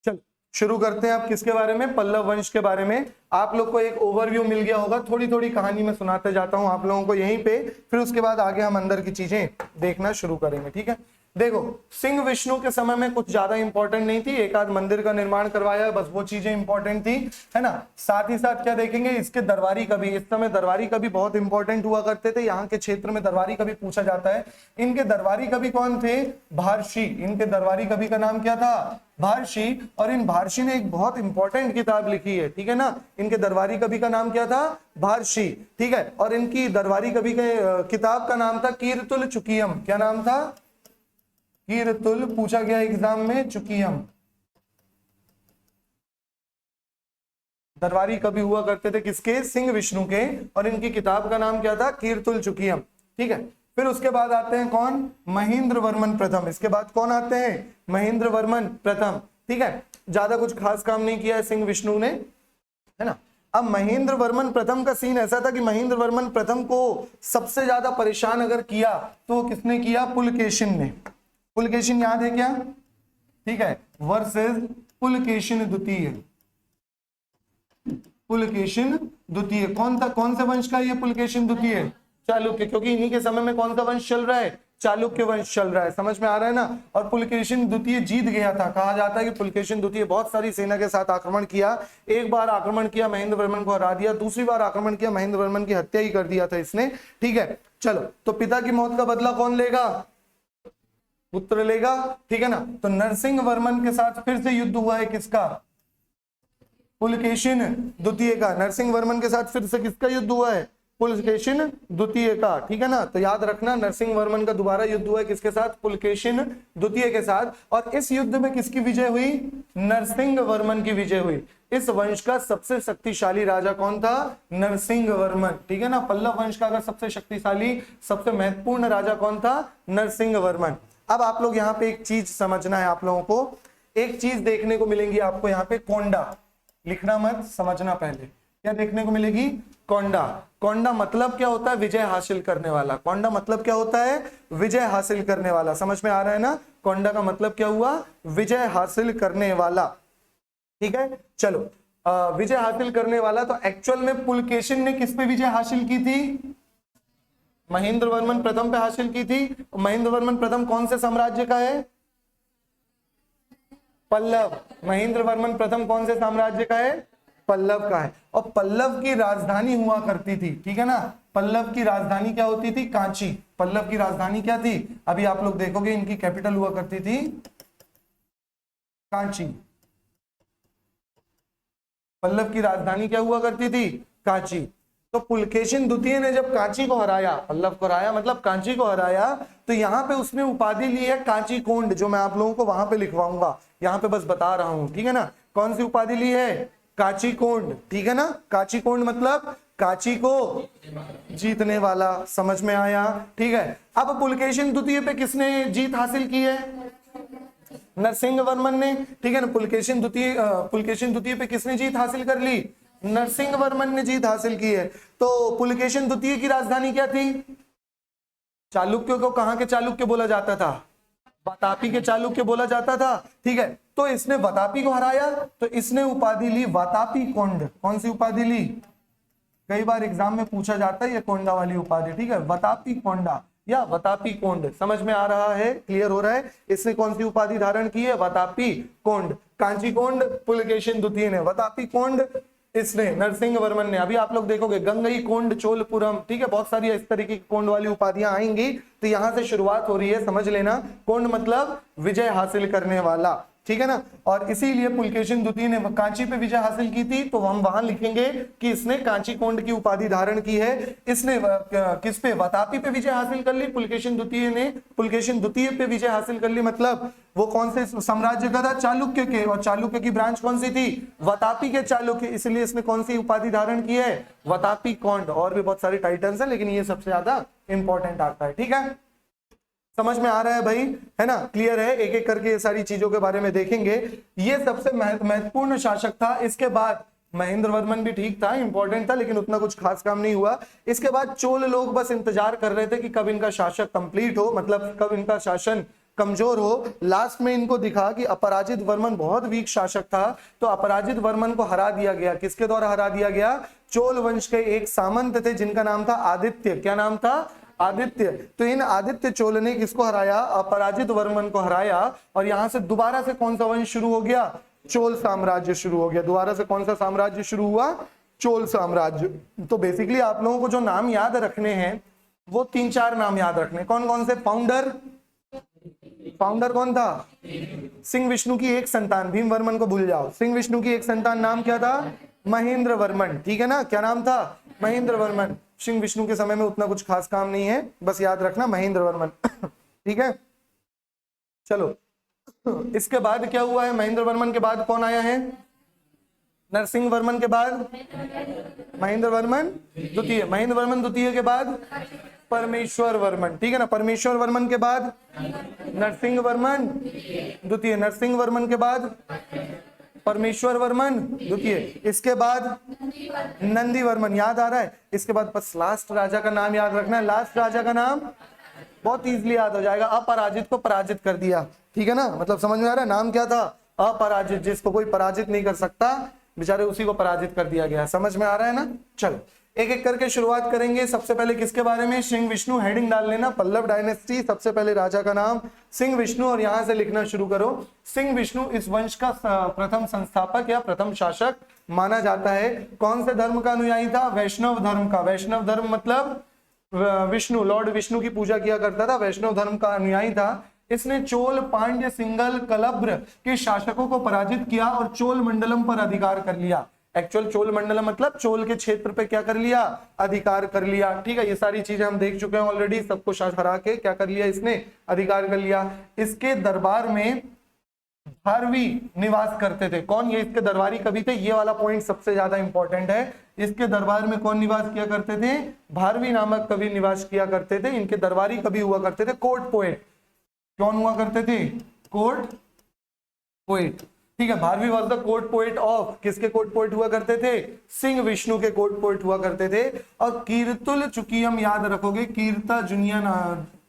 चलो शुरू करते हैं। आप किसके बारे में? पल्लव वंश के बारे में। आप लोग को एक ओवरव्यू मिल गया होगा, थोड़ी थोड़ी कहानी में सुनाते जाता हूं आप लोगों को यहीं पे, फिर उसके बाद आगे हम अंदर की चीजें देखना शुरू करेंगे। ठीक है, देखो सिंह विष्णु के समय में कुछ ज्यादा इंपॉर्टेंट नहीं थी, एक आध मंदिर का निर्माण करवाया, बस वो चीजें इंपॉर्टेंट थी, है ना। साथ ही साथ क्या देखेंगे, इसके दरबारी कवि, इस समय दरबारी कवि बहुत इंपॉर्टेंट हुआ करते थे, यहाँ के क्षेत्र में दरबारी कवि पूछा जाता है। इनके दरबारी कवि कौन थे, भारशी। इनके दरबारी कवि का नाम क्या था, भारशी। और इन भारशी ने एक बहुत इंपॉर्टेंट किताब लिखी है, ठीक है ना। इनके दरबारी कवि का नाम क्या था, भारशी, ठीक है। और इनकी दरबारी कवि के किताब का नाम था कीरतुल चुकियम। क्या नाम था, कीरतुल, पूछा गया एग्जाम में, चुकियम। दरबारी कवि हुआ करते थे किसके, सिंह विष्णु के, और इनकी किताब का नाम क्या था, कीरतुल चुकियम, ठीक है। फिर उसके बाद आते हैं कौन, महेंद्र वर्मन प्रथम। इसके बाद कौन आते हैं, महेंद्र वर्मन प्रथम, ठीक है। ज्यादा कुछ खास काम नहीं किया है सिंह विष्णु ने, है ना। अब महेंद्र वर्मन प्रथम का सीन ऐसा था कि महेंद्र वर्मन प्रथम को सबसे ज्यादा परेशान अगर किया तो किसने किया, पुलकेशिन ने। पुलकेशिन याद है क्या, ठीक है, वर्सेस पुलकेशिन द्वितीय। पुलकेशिन द्वितीय कौन था, कौन से वंश का ये पुलकेशिन द्वितीय, चालुक्य, क्योंकि इन्हीं के समय में कौन सा वंश चल रहा है, चालुक्य वंश चल रहा है, समझ में आ रहा है ना। और पुलकेशिन द्वितीय जीत गया था, कहा जाता है कि पुलकेशिन द्वितीय बहुत सारी सेना के साथ आक्रमण किया, एक बार आक्रमण किया महेंद्र वर्मन को हरा दिया, दूसरी बार आक्रमण किया महेंद्र वर्मन की हत्या ही कर दिया था इसने, ठीक है। चलो, तो पिता की मौत का बदला कौन लेगा, पुत्र लेगा, ठीक है ना। तो नरसिंह वर्मन के साथ फिर से युद्ध हुआ है किसका, पुलकेशिन द्वितीय का। नरसिंह वर्मन के साथ फिर से किसका युद्ध हुआ है, पुलकेशिन द्वितीय का, ठीक है ना। तो याद रखना, नरसिंह वर्मन का दोबारा युद्ध हुआ है किसके साथ, पुलकेशिन द्वितीय के साथ। और इस युद्ध में किसकी विजय हुई, नरसिंह वर्मन की विजय हुई। इस वंश का सबसे शक्तिशाली राजा कौन था, नरसिंह वर्मन, ठीक है ना। पल्लव वंश का अगर सबसे शक्तिशाली, सबसे महत्वपूर्ण राजा कौन था, नरसिंह वर्मन। अब आप लोग यहाँ पे एक चीज समझना है, आप लोगों को एक चीज देखने को मिलेंगी आपको यहाँ पे, कोंडा, लिखना मत, समझना पहले। क्या देखने को मिलेगी, कोंडा। कोंडा मतलब क्या होता है, विजय हासिल करने वाला। कोंडा मतलब क्या होता है, विजय हासिल करने वाला। समझ में आ रहा है ना, कोंडा का मतलब क्या हुआ, विजय हासिल करने वाला, ठीक है। चलो, विजय हासिल करने वाला। तो एक्चुअल में पुलकेशिन ने किस पे विजय हासिल की थी, महेंद्र वर्मन प्रथम पे हासिल की थी। महेंद्र वर्मन प्रथम कौन से साम्राज्य का है, पल्लव। महेंद्र वर्मन प्रथम कौन से साम्राज्य का है, पल्लव का है। और पल्लव की राजधानी हुआ करती थी, ठीक है ना। पल्लव की राजधानी क्या होती थी, कांची। पल्लव की राजधानी क्या थी, अभी आप लोग देखोगे इनकी कैपिटल हुआ करती थी कांची। पल्लव की राजधानी क्या हुआ करती थी, कांची। तो पुलकेशिन द्वितीय ने जब कांची को हराया, पल्लव को हराया मतलब कांची को हराया, तो यहाँ पे उसने उपाधि ली है कांची कोंड, जो मैं आप लोगों को वहां पे लिखवाऊंगा, यहाँ पे बस बता रहा हूं, ठीक है ना। कौन सी उपाधि ली है, कांची कोंड, ठीक है ना। कांची कोंड मतलब कांची को जीतने वाला, समझ में आया, ठीक है। अब पुलकेशिन द्वितीय पे किसने जीत हासिल की है, नरसिंह वर्मन ने, ठीक है ना। पुलकेशिन द्वितीय पे किसने जीत हासिल कर ली, नरसिंह वर्मन ने जीत हासिल की है। तो पुलकेशिन द्वितीय की राजधानी क्या थी, चालुक्य को कहां के चालुक्य बोला जाता था, वातापी के चालुक्य बोला जाता था, ठीक है। तो इसने वातापी को हराया, तो इसने उपाधि ली वातापी कोंड। कौन सी उपाधि ली, कई बार एग्जाम में पूछा जाता है ये कोंडा वाली उपाधि, ठीक है, वातापी कोंडा या वातापी कोंड। समझ में आ रहा है, क्लियर हो रहा है। इसने कौन सी उपाधि धारण की है, वातापी कोंड। कांची कोंड पुलकेशिन द्वितीय ने, वातापी कोंड इसने नरसिंह वर्मन ने। अभी आप लोग देखोगे गंगई कोंड चोलपुरम, ठीक है, बहुत सारी इस तरीके की कोंड वाली उपाधियां आएंगी। तो यहां से शुरुआत हो रही है, समझ लेना। कोंड मतलब विजय हासिल करने वाला, ठीक है ना। और इसीलिए पुलकेशिन द्वितीय ने कांची पे विजय हासिल की थी, तो हम वहां लिखेंगे कि इसने कांची कोंड की उपाधि धारण की है। इसने किस पे, वातापी पे विजय हासिल कर ली। पुलकेशिन द्वितीय ने पुलकेशिन द्वितीय पे विजय हासिल कर ली, मतलब वो कौन से साम्राज्य का था, चालुक्य के। और चालुक्य की ब्रांच कौन सी थी, वातापी के चालुक्य, इसलिए इसने कौन सी उपाधि धारण की है, वातापी कोंड। और भी बहुत सारे टाइटल्स हैं, लेकिन ये सबसे ज्यादा इंपॉर्टेंट आता है, ठीक है। समझ में आ रहा है भाई, है ना, क्लियर है। एक एक करके ये सारी चीजों के बारे में देखेंगे। ये सबसे महत्वपूर्ण शासक था। इसके बाद महेंद्र वर्मन भी ठीक था, इंपॉर्टेंट था, लेकिन उतना कुछ खास काम नहीं हुआ। इसके बाद चोल लोग बस इंतजार कर रहे थे कि कब इनका शासक कंप्लीट हो, मतलब कब इनका शासन कमजोर हो। लास्ट में इनको दिखा कि अपराजित वर्मन बहुत वीक शासक था, तो अपराजित वर्मन को हरा दिया गया। किसके द्वारा हरा दिया गया, चोल वंश के एक सामंत थे जिनका नाम था आदित्य। क्या नाम था, आदित्य। तो इन आदित्य चोल ने किसको हराया? अपराजित वर्मन को हराया, और यहां से दोबारा से कौन सा वंश शुरू हो गया? चोल साम्राज्य शुरू हो गया। दोबारा से कौन सा साम्राज्य शुरू हुआ? चोल साम्राज्य। तो बेसिकली आप लोगों को जो नाम याद रखने हैं वो 3-4 नाम याद रखने। कौन कौन से? फाउंडर, फाउंडर कौन था? सिंह विष्णु की एक संतान, भीम वर्मन को भूल जाओ, सिंह विष्णु की एक संतान, नाम क्या था? महेंद्र वर्मन। ठीक है ना, क्या नाम था? महेंद्र वर्मन। सिंह विष्णु के समय में उतना कुछ खास काम नहीं है, बस याद रखना महेंद्र वर्मन। ठीक है, चलो इसके बाद क्या हुआ है? महेंद्र वर्मन के बाद कौन आया है? नरसिंह वर्मन के बाद महेंद्र वर्मन द्वितीय। महेंद्र वर्मन द्वितीय के बाद परमेश्वर वर्मन। ठीक है ना, परमेश्वर वर्मन के बाद नरसिंह वर्मन द्वितीय। नरसिंह वर्मन के बाद परमेश्वर वर्मन द्वितीय। इसके बाद नंदी वर्मन। याद आ रहा है? इसके बाद बस लास्ट राजा का नाम याद रखना है। लास्ट राजा का नाम बहुत इजीली याद हो जाएगा, अपराजित को पराजित कर दिया। ठीक है ना, मतलब समझ में आ रहा है? नाम क्या था? अपराजित। जिसको कोई पराजित नहीं कर सकता बेचारे उसी को पराजित कर दिया गया। समझ में आ रहा है ना? चलो एक एक करके शुरुआत करेंगे। सबसे पहले किसके बारे में? सिंह विष्णु। हेडिंग डाल लेना पल्लव डायनेस्टी। सबसे पहले राजा का नाम सिंह विष्णु, और यहां से लिखना शुरू करो। सिंह विष्णु इस वंश का प्रथम संस्थापक या प्रथम शासक माना जाता है। कौन से धर्म का अनुयायी था? वैष्णव धर्म का। वैष्णव धर्म मतलब विष्णु, लॉर्ड विष्णु की पूजा किया करता था, वैष्णव धर्म का अनुयायी था। इसने चोल, पांड्य, सिंगल, कलब्र के शासकों को पराजित किया और चोल मंडलम पर अधिकार कर लिया। एक्चुअल चोल मंडलम मतलब चोल के क्षेत्र पे क्या कर लिया? अधिकार कर लिया। ठीक है, ये सारी चीजें हम देख चुके हैं ऑलरेडी। सबको हरा के क्या कर लिया इसने? अधिकार कर लिया। इसके दरबार में भारवी निवास करते थे। कौन? ये इसके दरबारी कवि थे। ये वाला पॉइंट सबसे ज्यादा इंपॉर्टेंट है। इसके दरबार में कौन निवास किया करते थे? भारवी नामक कवि निवास किया करते थे। इनके दरबारी कवि हुआ करते थे कोर्ट पोएट। कौन हुआ करते थे? Court poet. ठीक है, Bharvi was the court poet of, किसके कोर्ट पोएट हुआ करते थे? सिंह विष्णु के कोर्ट पोएट हुआ करते थे। और कीर्तुल चुकियम याद रखोगे, कीरता जुनिया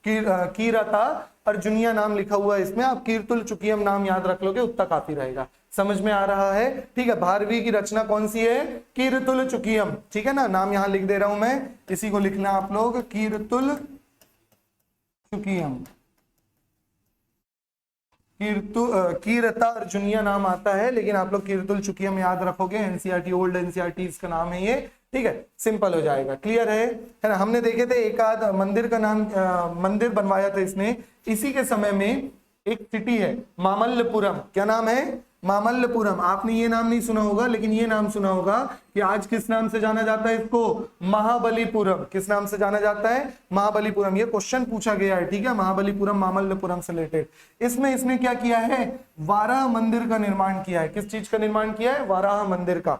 कीरता अर्जुनिया नाम लिखा हुआ है इसमें, आप कीर्तुल चुकियम नाम याद रख लोगे उतना काफी रहेगा। समझ में आ रहा है? ठीक है, भारवी की रचना कौन सी है? कीर्तुल चुकियम। ठीक है ना, नाम यहां लिख दे रहा हूं मैं, इसी को लिखना आप लोग, कीर्तुल चुकियम। कीरता अर्जुनिया नाम आता है, लेकिन आप लोग कीर्तुल चुकियम याद रखोगे। एनसीईआरटी, ओल्ड एनसीईआरटी का नाम है ये। ठीक है, सिंपल हो जाएगा। क्लियर है ना? हमने देखे थे एक आध मंदिर का नाम, मंदिर बनवाया था इसने। इसी के समय में एक सिटी है मामल्लपुरम। क्या नाम है? मामल्लपुरम। आपने ये नाम नहीं सुना होगा, लेकिन ये नाम सुना होगा कि आज किस नाम से जाना जाता है इसको? महाबलीपुरम। किस नाम से जाना जाता है? महाबलीपुरम। ये क्वेश्चन पूछा गया है। ठीक है, महाबलीपुरम मामल्लपुरम से रिलेटेड। इसमें इसने क्या किया है? वाराह मंदिर का निर्माण किया है। किस चीज का निर्माण किया है? वाराह मंदिर का।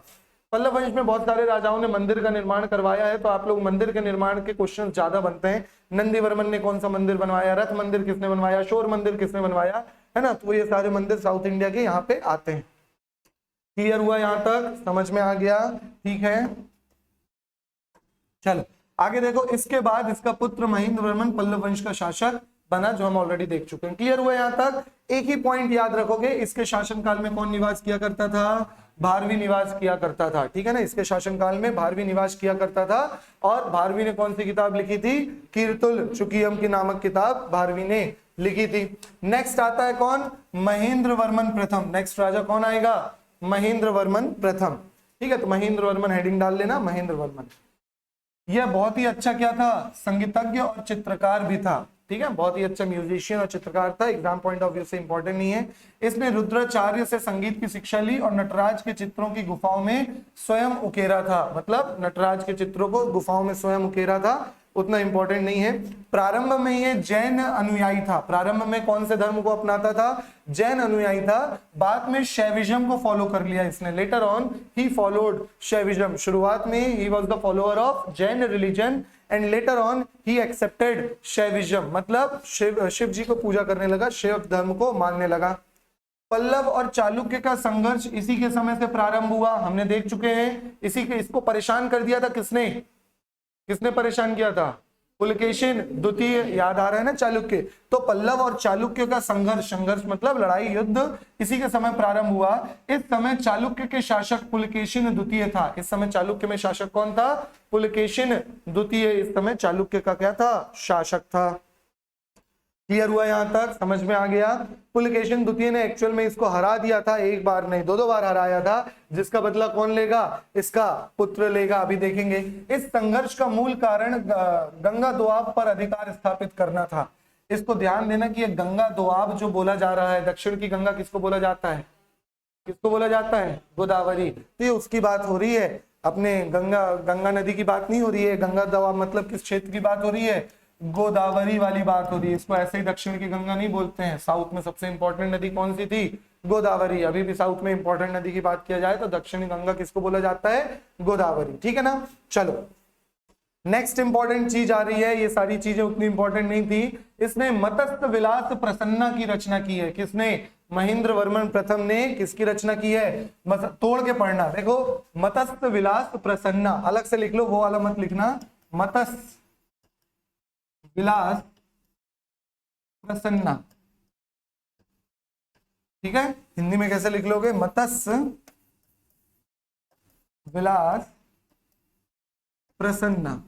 पल्लव वंश में बहुत सारे राजाओं ने मंदिर का निर्माण करवाया है, तो आप लोग मंदिर के निर्माण के क्वेश्चन ज्यादा बनते हैं। नंदी वर्मन ने कौन सा मंदिर बनवाया? रथ मंदिर किसने बनवाया? शोर मंदिर किसने बनवाया? है ना, तो ये सारे मंदिर साउथ इंडिया के यहाँ पे आते हैं। क्लियर हुआ यहां तक? समझ में आ गया? ठीक है, चलो आगे देखो। इसके बाद इसका पुत्र महेंद्र वर्मन पल्लव वंश का शासक बना, जो हम ऑलरेडी देख चुके हैं। क्लियर हुआ यहां तक? एक ही पॉइंट याद रखोगे, इसके शासनकाल में कौन निवास किया करता था? भारवी निवास किया करता था। ठीक है ना, इसके शासनकाल में भारवी निवास किया करता था। और भारवी ने कौन सी किताब लिखी थी? कीर्तुल चुकियम की नामक किताब भारवी ने लिखी थी। नेक्स्ट आता है कौन? महेंद्र वर्मन प्रथम। नेक्स्ट राजा कौन आएगा? महेंद्र वर्मन प्रथम। ठीक है, तो महेंद्र वर्मन हेडिंग डाल लेना, महेंद्र वर्मन। यह बहुत ही अच्छा क्या था? संगीतज्ञ और चित्रकार भी था। ठीक है, बहुत ही अच्छा म्यूजिशियन और चित्रकार था। एग्जाम पॉइंट ऑफ व्यू से इंपॉर्टेंट नहीं है। इसने रुद्राचार्य से संगीत की शिक्षा ली और नटराज के चित्रों की गुफाओं में स्वयं उकेरा था। मतलब नटराज के चित्रों को गुफाओं में स्वयं उकेरा था, उतना इंपॉर्टेंट नहीं है। प्रारंभ में ये जैन अनुयायी था। प्रारंभ में कौन से धर्म को अपनाता था? जैन अनुयायी था। बाद में शैविज्म को फॉलो कर लिया इसने। Later on he followed Shaivism. शुरुआत में he was the follower of Jain religion and later on he accepted Shaivism. मतलब शिव जी को पूजा करने लगा, शिव धर्म को मानने लगा। पल्लव और चालुक्य का संघर्ष इसी के समय से प्रारंभ हुआ, हमने देख चुके हैं। इसको परेशान कर दिया था किसने? किसने परेशान किया था? पुलकेशिन द्वितीय याद आ रहा है ना, चालुक्य। तो पल्लव और चालुक्य का संघर्ष मतलब लड़ाई युद्ध इसी के समय प्रारंभ हुआ। इस समय चालुक्य के शासक पुलकेशिन द्वितीय था। इस समय चालुक्य में शासक कौन था? पुलकेशिन द्वितीय इस समय चालुक्य का क्या था? शासक था। क्लियर हुआ? यहां तक समझ में आ गया? पुलकेशिन द्वितीय ने एक्चुअल में इसको हरा दिया था, एक बार नहीं दो बार हराया था, जिसका बदला कौन लेगा? इसका पुत्र लेगा। अभी देखेंगे। इस संघर्ष का मूल कारण गंगा दोआब पर अधिकार स्थापित करना था। इसको ध्यान देना कि ये गंगा दोआब जो बोला जा रहा है, दक्षिण की गंगा किसको बोला जाता है? किसको बोला जाता है? गोदावरी। तो ये उसकी बात हो रही है, अपने गंगा नदी की बात नहीं हो रही है। गंगा दोआब मतलब किस क्षेत्र की बात हो रही है? गोदावरी वाली बात हो रही है। इसको ऐसे ही दक्षिण की गंगा नहीं बोलते हैं। साउथ में सबसे इंपॉर्टेंट नदी कौन सी थी? गोदावरी। अभी भी साउथ में इंपॉर्टेंट नदी की बात किया जाए तो दक्षिणी गंगा किसको बोला जाता है? गोदावरी। ठीक है ना? चलो नेक्स्ट इंपॉर्टेंट चीज आ रही है। ये सारी चीजें उतनी इंपॉर्टेंट नहीं थी। इसने मत्स्य विलास प्रसन्ना की रचना की है। किसने? महेंद्र वर्मन प्रथम ने किसकी रचना की है? तोड़ के पढ़ना। देखो मत्स्य विलास प्रसन्ना अलग से लिख लो, वो वाला मत लिखना। मत्स्य विलास प्रसन्ना, ठीक है? हिंदी में कैसे लिख लोगे? मत्स्य विलास प्रसन्ना।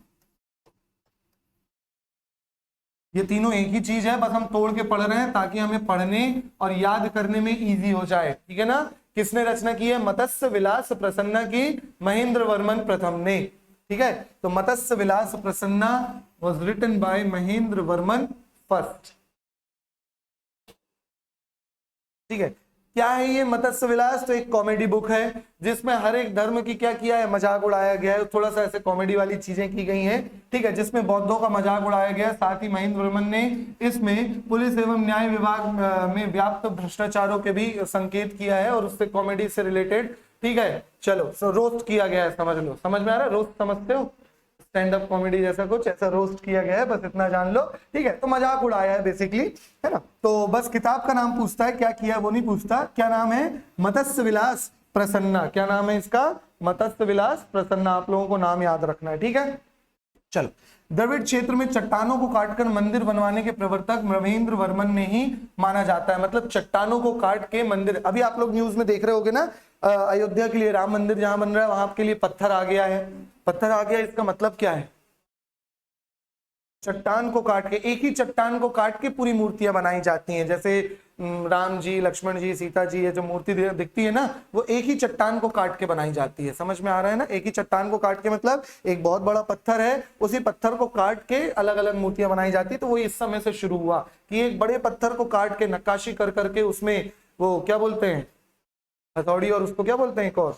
ये तीनों एक ही चीज है, बस हम तोड़ के पढ़ रहे हैं ताकि हमें पढ़ने और याद करने में इजी हो जाए। ठीक है ना? किसने रचना की है? मत्स्य विलास प्रसन्ना की महेंद्र वर्मन प्रथम ने। ठीक है? तो Matsya Vilasa Prasanna was written by Mahendra Varman first. ठीक है? क्या है ये मत्स्य विलास? तो एक कॉमेडी बुक है जिसमें हर एक धर्म की क्या किया है? मजाक उड़ाया गया है। थोड़ा सा ऐसे कॉमेडी वाली चीजें की गई हैं। ठीक है? जिसमें बौद्धों का मजाक उड़ाया गया है। साथ ही महेंद्र वर्मन ने इसमें पुलिस एवं न्याय विभाग में व्याप्त भ्रष्टाचारों के भी संकेत किया है और उससे कॉमेडी से रिलेटेड। ठीक है? चलो रोस्ट किया गया है, समझ लो। समझ में आ रहा है? रोस्ट समझते हो? स्टैंड अप कॉमेडी जैसा कुछ ऐसा रोस्ट किया गया है, बस इतना जान लो। ठीक है? तो मजाक उड़ाया है बेसिकली, है ना? तो बस किताब का नाम पूछता है, क्या किया वो नहीं पूछता। क्या नाम है? मत्स्य विलास प्रसन्ना। क्या नाम है इसका? मत्स्य विलास प्रसन्ना। आप लोगों को नाम याद रखना है। ठीक है? चलो, द्रविड़ क्षेत्र में चट्टानों को काटकर मंदिर बनवाने के प्रवर्तक महेंद्र वर्मन ने ही माना जाता है। मतलब चट्टानों को काट के मंदिर, अभी आप लोग न्यूज में देख रहे होगे ना, अयोध्या के लिए राम मंदिर जहां बन रहा है वहां के लिए पत्थर आ गया है। पत्थर आ गया, इसका मतलब क्या है? चट्टान को काट के, एक ही चट्टान को काट के पूरी मूर्तियां बनाई जाती हैं। जैसे राम जी, लक्ष्मण जी, सीता जी, ये जो मूर्ति दिखती है ना, वो एक ही चट्टान को काट के बनाई जाती है। समझ में आ रहा है ना? एक ही चट्टान को काट के मतलब एक बहुत बड़ा पत्थर है, उसी पत्थर को काट के अलग अलग मूर्तियां बनाई जाती है। तो वो इस समय से शुरू हुआ कि एक बड़े पत्थर को काट के नक्काशी कर करके उसमें वो क्या बोलते हैं, हथौड़ी, और उसको क्या बोलते हैं एक और,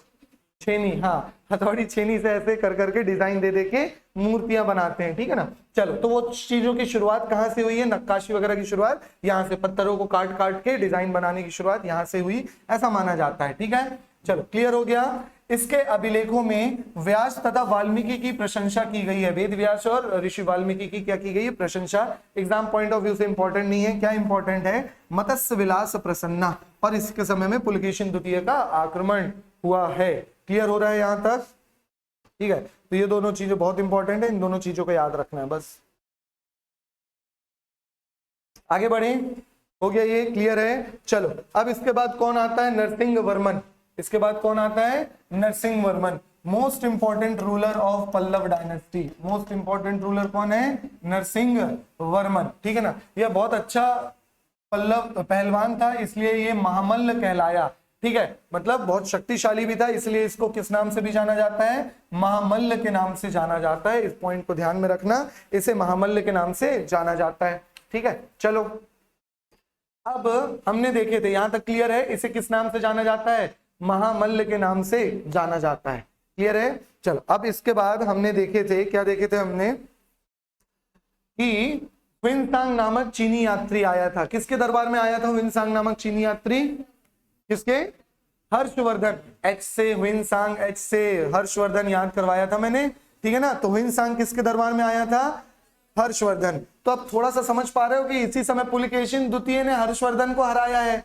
छेनी। हाँ, हथौड़ी छेनी से ऐसे कर करके डिजाइन दे देके मूर्तियां बनाते हैं। ठीक है ना? चलो, तो वो चीजों की शुरुआत कहाँ से हुई है? नक्काशी वगैरह की शुरुआत यहाँ से, पत्थरों को काट काट के डिजाइन बनाने की शुरुआत यहाँ से हुई, ऐसा माना जाता है। ठीक है? चलो, क्लियर हो गया। इसके अभिलेखों में व्यास तथा वाल्मीकि की प्रशंसा की गई है। वेद व्यास और ऋषि वाल्मीकि की क्या की गई है? प्रशंसा। एग्जाम पॉइंट ऑफ व्यू से इंपॉर्टेंट नहीं है। क्या इंपॉर्टेंट है? मत्स्य विलास प्रसन्ना, और इसके समय में पुलकेशिन द्वितीय का आक्रमण हुआ है। क्लियर हो रहा है यहां तक? ठीक है? तो ये दोनों चीजें बहुत इंपॉर्टेंट है, इन दोनों चीजों को याद रखना है बस। आगे बढ़े, हो गया ये? क्लियर है? चलो, अब इसके बाद कौन आता है? नरसिंह वर्मन। इसके बाद कौन आता है? Narasimha Varman. Most important ruler of Pallava dynasty. Most important ruler कौन है? नरसिंह वर्मन। ठीक है ना? यह बहुत अच्छा पल्लव पहलवान था, इसलिए ये महामल्ल कहलाया। ठीक है? मतलब बहुत शक्तिशाली भी था, इसलिए इसको किस नाम से भी जाना जाता है? महामल्ल के नाम से जाना जाता है। इस पॉइंट को ध्यान में रखना, इसे महामल्ल के नाम से जाना जाता है। ठीक है? चलो, अब हमने देखे थे, यहां तक क्लियर है? इसे किस नाम से जाना जाता है? महामल्ल के नाम से जाना जाता है। क्लियर है? चलो, अब इसके बाद हमने देखे थे, क्या देखे थे हमने? कि हुइनसांग नामक चीनी यात्री आया था। किसके दरबार में आया था हुइनसांग नामक चीनी यात्री? किसके? हर्षवर्धन। एच से हुइनसांग, एच से हर्षवर्धन याद करवाया था मैंने। ठीक है ना? तो हुइनसांग किसके दरबार में आया था? हर्षवर्धन। तो अब थोड़ा सा समझ पा रहे हो कि इसी समय पुलकेशिन द्वितीय ने हर्षवर्धन को हराया है।